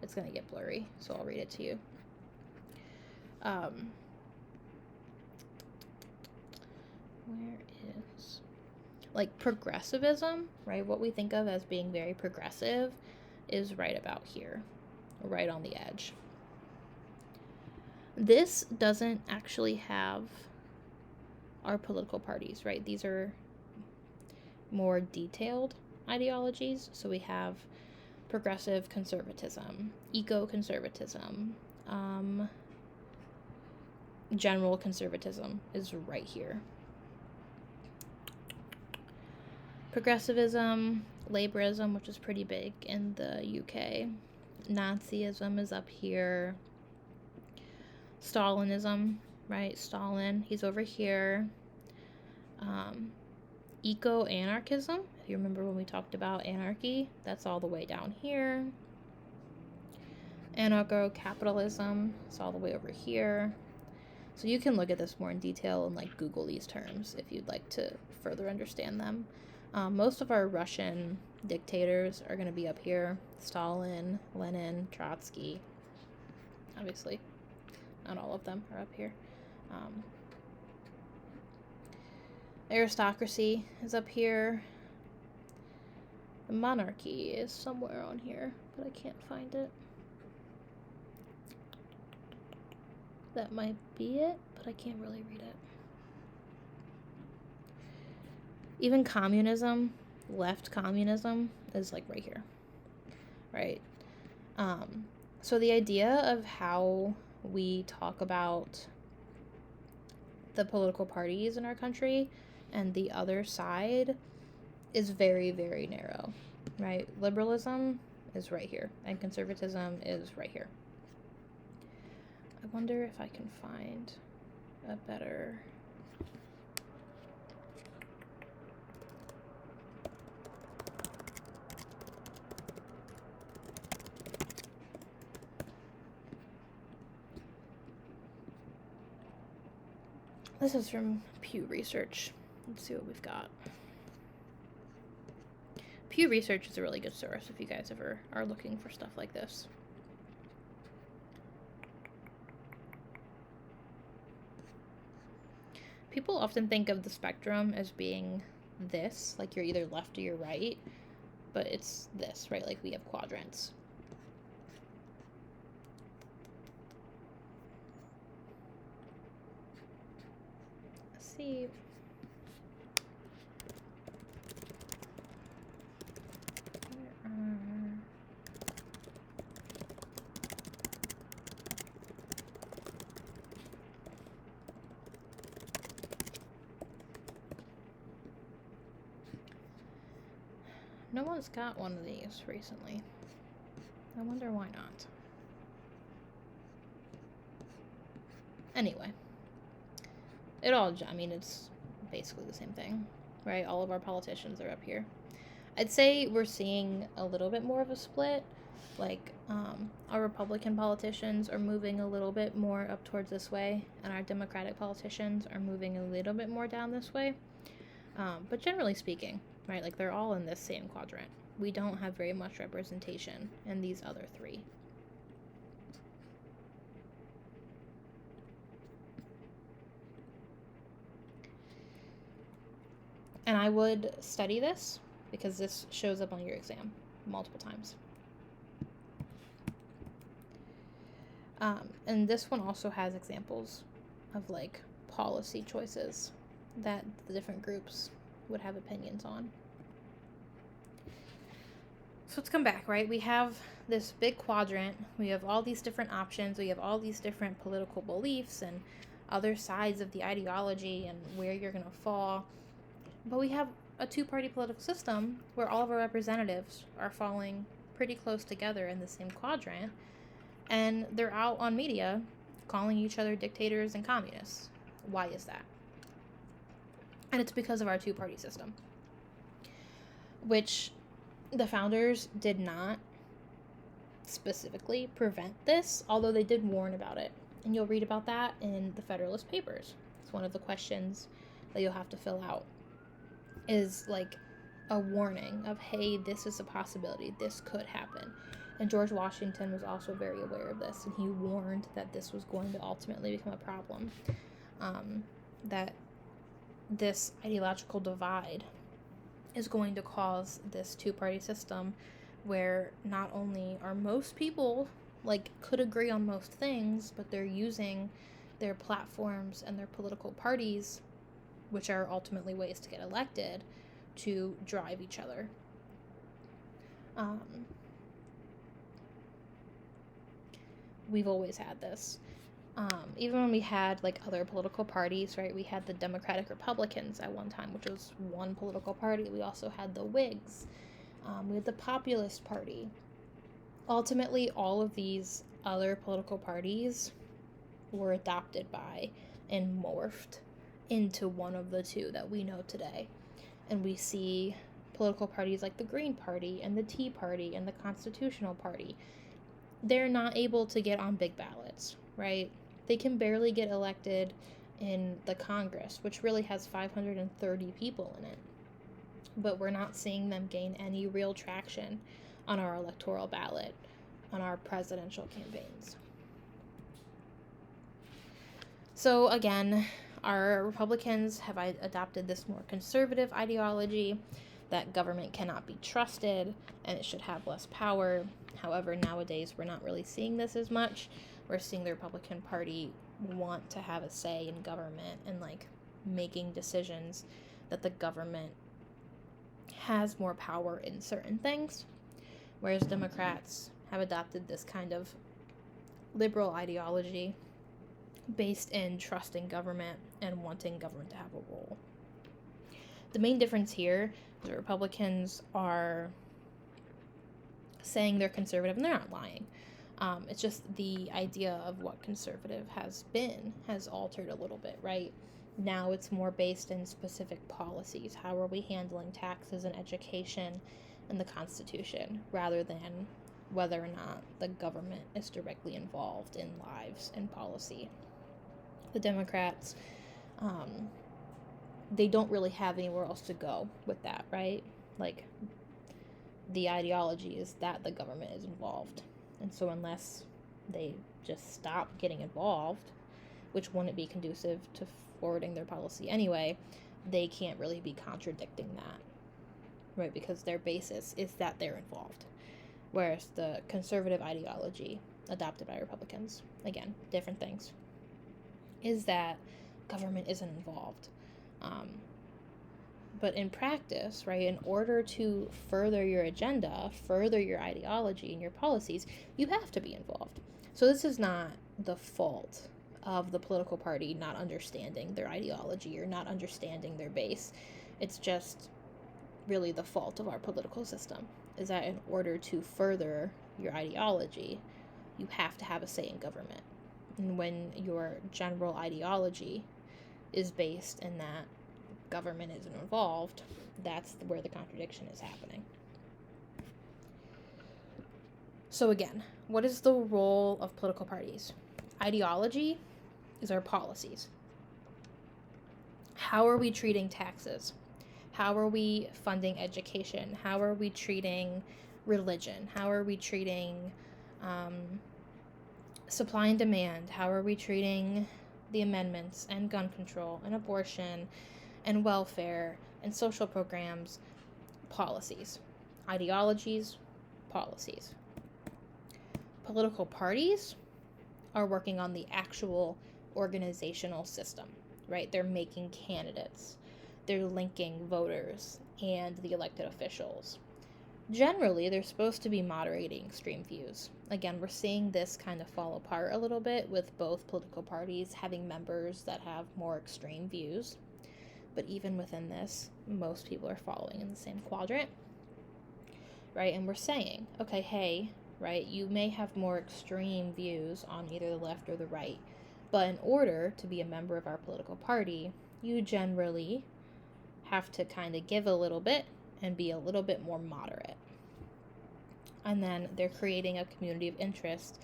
it's going to get blurry, so I'll read it to you. Where is, like, progressivism, right? What we think of as being very progressive is right about here, right on the edge. This doesn't actually have our political parties, right? These are more detailed ideologies. So we have progressive conservatism, eco-conservatism, general conservatism is right here. Progressivism, laborism, which is pretty big in the UK. Nazism is up here. Stalinism, right? Stalin, he's over here. Eco-anarchism, if you remember when we talked about anarchy, that's all the way down here. Anarcho-capitalism, it's all the way over here. So you can look at this more in detail and like Google these terms if you'd like to further understand them. Most of our Russian dictators are going to be up here. Stalin, Lenin, Trotsky. Obviously, not all of them are up here. Aristocracy is up here. The monarchy is somewhere on here, but I can't find it. That might be it, but I can't really read it. Even communism, left communism, is like right here, right? So the idea of how we talk about the political parties in our country and the other side is very, very narrow, right? Liberalism is right here, and conservatism is right here. I wonder if I can find a better... This is from Pew Research. Let's see what we've got. Pew Research is a really good source if you guys ever are looking for stuff like this. People often think of the spectrum as being this, like you're either left or you're right, but it's this, right? Like we have quadrants. Let's see. No one's got one of these recently. I wonder why not. Anyway. It's basically the same thing, right? All of our politicians are up here. I'd say we're seeing a little bit more of a split. Like, our Republican politicians are moving a little bit more up towards this way, and our Democratic politicians are moving a little bit more down this way. But generally speaking, right, like they're all in this same quadrant. We don't have very much representation in these other three. And I would study this because this shows up on your exam multiple times. And this one also has examples of like policy choices that the different groups would have opinions on. So let's come back, right? We have this big quadrant. We have all these different options. We have all these different political beliefs and other sides of the ideology and where you're going to fall. But we have a two-party political system where all of our representatives are falling pretty close together in the same quadrant. And they're out on media calling each other dictators and communists. Why is that? And it's because of our two-party system, which the founders did not specifically prevent this, although they did warn about it. And you'll read about that in the Federalist Papers. It's one of the questions that you'll have to fill out, is like a warning of, hey, this is a possibility, this could happen. And George Washington was also very aware of this, and he warned that this was going to ultimately become a problem, that this ideological divide is going to cause this two-party system where not only are most people like could agree on most things, but they're using their platforms and their political parties, which are ultimately ways to get elected, to drive each other. We've always had this. Even when we had like other political parties, right? We had the Democratic Republicans at one time, which was one political party. We also had the Whigs. We had the Populist Party. Ultimately, all of these other political parties were adopted by and morphed into one of the two that we know today. And we see political parties like the Green Party and the Tea Party and the Constitutional Party. They're not able to get on big ballots, right? They can barely get elected in the Congress, which really has 530 people in it. But we're not seeing them gain any real traction on our electoral ballot, on our presidential campaigns. So again, our Republicans have adopted this more conservative ideology that government cannot be trusted and it should have less power. However, nowadays we're not really seeing this as much. We're seeing the Republican Party want to have a say in government and like making decisions that the government has more power in certain things, whereas Democrats have adopted this kind of liberal ideology based in trusting government and wanting government to have a role. The main difference here is that Republicans are saying they're conservative, and they're not lying. It's just the idea of what conservative has altered a little bit, right? Now it's more based in specific policies. How are we handling taxes and education and the Constitution, rather than whether or not the government is directly involved in lives and policy. The Democrats they don't really have anywhere else to go with that, right? Like, the ideology is that the government is involved. And so unless they just stop getting involved, which wouldn't be conducive to forwarding their policy anyway, they can't really be contradicting that, right? Because their basis is that they're involved. Whereas the conservative ideology adopted by Republicans, again, different things, is that government isn't involved. But in practice, right, in order to further your agenda, further your ideology and your policies, you have to be involved. So this is not the fault of the political party not understanding their ideology or not understanding their base. It's just really the fault of our political system, is that in order to further your ideology, you have to have a say in government. And when your general ideology is based in that government isn't involved, that's where the contradiction is happening. So again, what is the role of political parties? Ideology is our policies. How are we treating taxes? How are we funding education? How are we treating religion? How are we treating supply and demand? How are we treating the amendments and gun control and abortion and welfare and social programs? Policies. Ideologies, policies. Political parties are working on the actual organizational system, right? They're making candidates. They're linking voters and the elected officials. Generally, they're supposed to be moderating extreme views. Again, we're seeing this kind of fall apart a little bit with both political parties having members that have more extreme views. But even within this, most people are following in the same quadrant, right? And we're saying, okay, hey, right, you may have more extreme views on either the left or the right, but in order to be a member of our political party, you generally have to kind of give a little bit and be a little bit more moderate. And then they're creating a community of interest,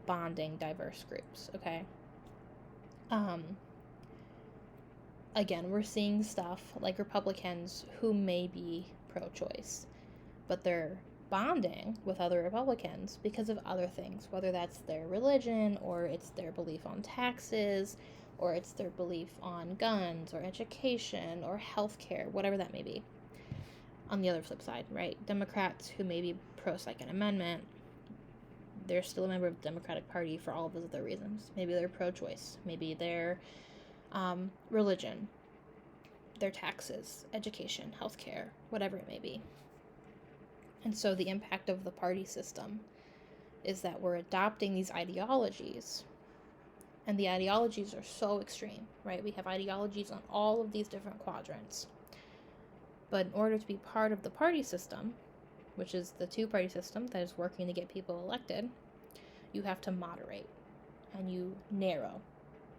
bonding diverse groups, okay? Again, we're seeing stuff like Republicans who may be pro-choice, but they're bonding with other Republicans because of other things, whether that's their religion or it's their belief on taxes or it's their belief on guns or education or healthcare, whatever that may be. On the other flip side, right? Democrats who may be pro-Second Amendment, they're still a member of the Democratic Party for all of those other reasons. Maybe they're pro-choice. Maybe they're religion, their taxes, education, healthcare, whatever it may be. And so the impact of the party system is that we're adopting these ideologies, and the ideologies are so extreme, right? We have ideologies on all of these different quadrants. But in order to be part of the party system, which is the two-party system that is working to get people elected, you have to moderate and you narrow,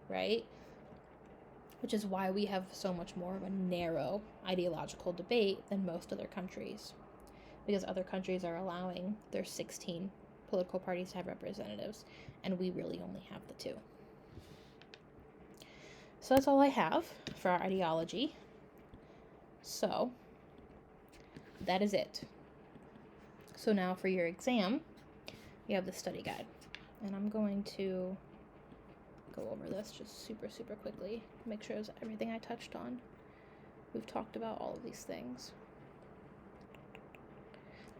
right? Which is why we have so much more of a narrow ideological debate than most other countries. Because other countries are allowing their 16 political parties to have representatives, and we really only have the 2. So that's all I have for our ideology. So that is it. So now for your exam, you have the study guide. And I'm going to go over this just super, super quickly. Make sure it's everything I touched on. We've talked about all of these things.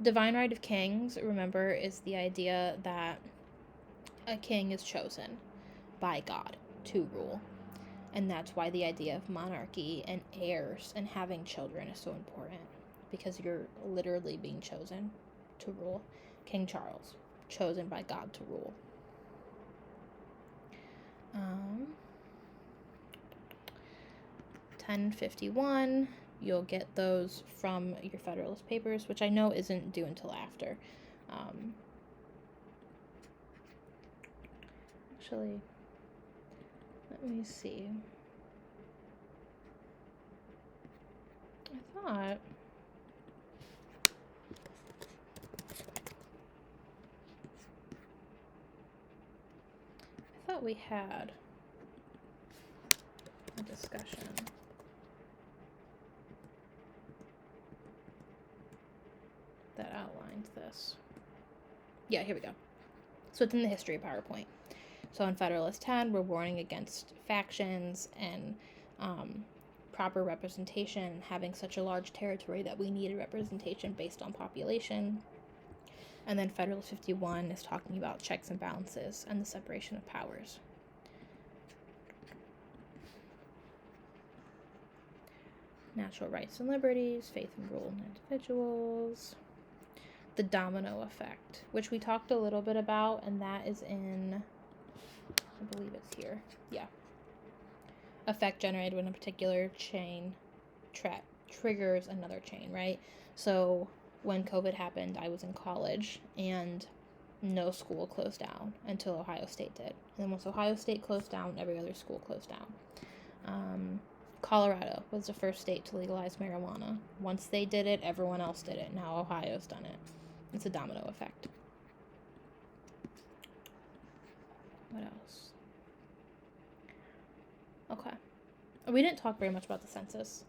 Divine right of kings, remember, is the idea that a king is chosen by God to rule. And that's why the idea of monarchy and heirs and having children is so important. Because you're literally being chosen to rule. King Charles, chosen by God to rule. 1051, you'll get those from your Federalist Papers, which I know isn't due until after. Actually, let me see. I thought we had. I discussion that outlines this. Yeah, here we go. So it's in the history PowerPoint. So in Federalist 10, we're warning against factions and proper representation, having such a large territory that we need a representation based on population. And then Federalist 51 is talking about checks and balances and the separation of powers. Natural rights and liberties, faith and rule in individuals. The domino effect, which we talked a little bit about, and that is in, I believe it's here. Yeah. Effect generated when a particular chain triggers another chain, right? So when COVID happened, I was in college and no school closed down until Ohio State did. And then once Ohio State closed down, every other school closed down. Colorado was the first state to legalize marijuana. Once they did it, everyone else did it. Now Ohio's done it. It's a domino effect. What else? Okay. We didn't talk very much about the census.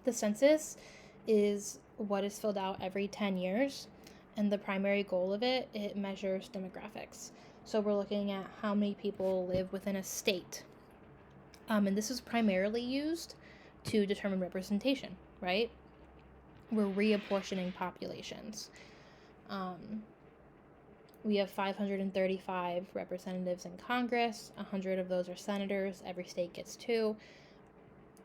The census is what is filled out every 10 years, and the primary goal of it measures demographics. So we're looking at how many people live within a state. And this is primarily used to determine representation, right? We're reapportioning populations. We have 535 representatives in Congress. 100 of those are senators. Every state gets 2.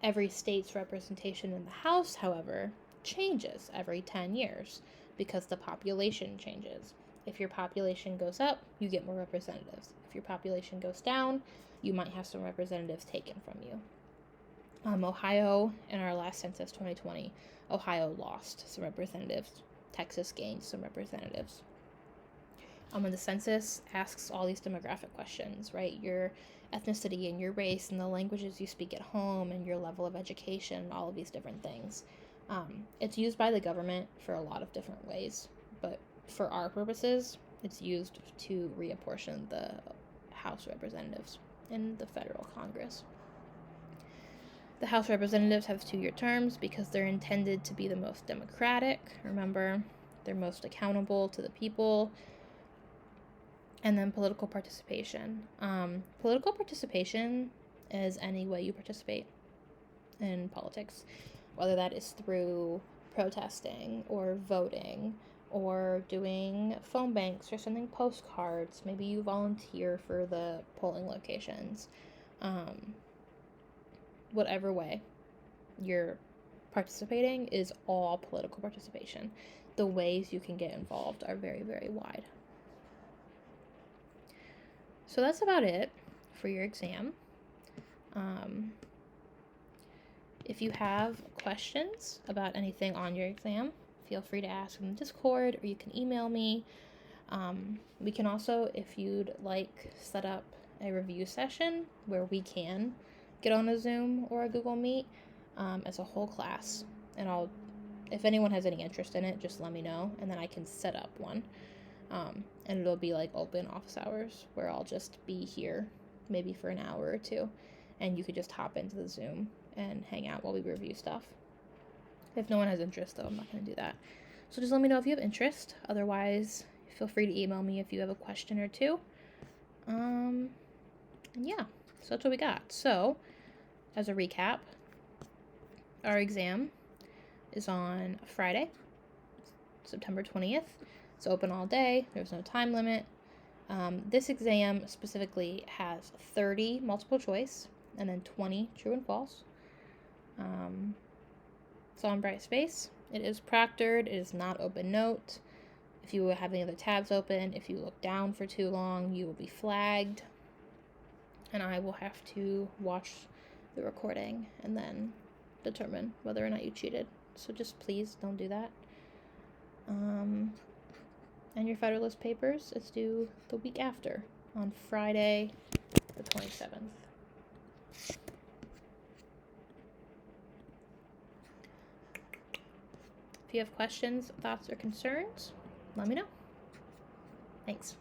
Every state's representation in the House, however, changes every 10 years because the population changes. If your population goes up, you get more representatives. If your population goes down, you might have some representatives taken from you. Ohio, in our last census, 2020, Ohio lost some representatives. Texas gained some representatives. And the census asks all these demographic questions, right? Your ethnicity and your race and the languages you speak at home and your level of education, all of these different things. It's used by the government for a lot of different ways, but for our purposes, it's used to reapportion the House representatives in the federal Congress. The House representatives have 2-year terms because they're intended to be the most democratic. Remember, they're most accountable to the people. And then political participation. Political participation is any way you participate in politics, whether that is through protesting or voting or doing phone banks or sending postcards. Maybe you volunteer for the polling locations. Whatever way you're participating is all political participation. The ways you can get involved are very, very wide. So that's about it for your exam. If you have questions about anything on your exam, feel free to ask in the Discord or you can email me. We can also, if you'd like, set up a review session where we can get on a Zoom or a Google Meet as a whole class. And if anyone has any interest in it, just let me know and then I can set up one. And it'll be like open office hours where I'll just be here maybe for an hour or 2 and you could just hop into the Zoom and hang out while we review stuff. If no one has interest though, I'm not going to do that. So just let me know if you have interest. Otherwise, feel free to email me if you have a question or 2. And yeah, so that's what we got. So as a recap, our exam is on Friday, September 20th. It's open all day. There's no time limit. This exam specifically has 30 multiple choice and then 20 true and false. It's on Brightspace. It is proctored. It is not open note. If you have any other tabs open, if you look down for too long, you will be flagged. And I will have to watch the recording and then determine whether or not you cheated. So just please don't do that. And your Federalist papers is due the week after, on Friday, the 27th. If you have questions, thoughts, or concerns, let me know. Thanks.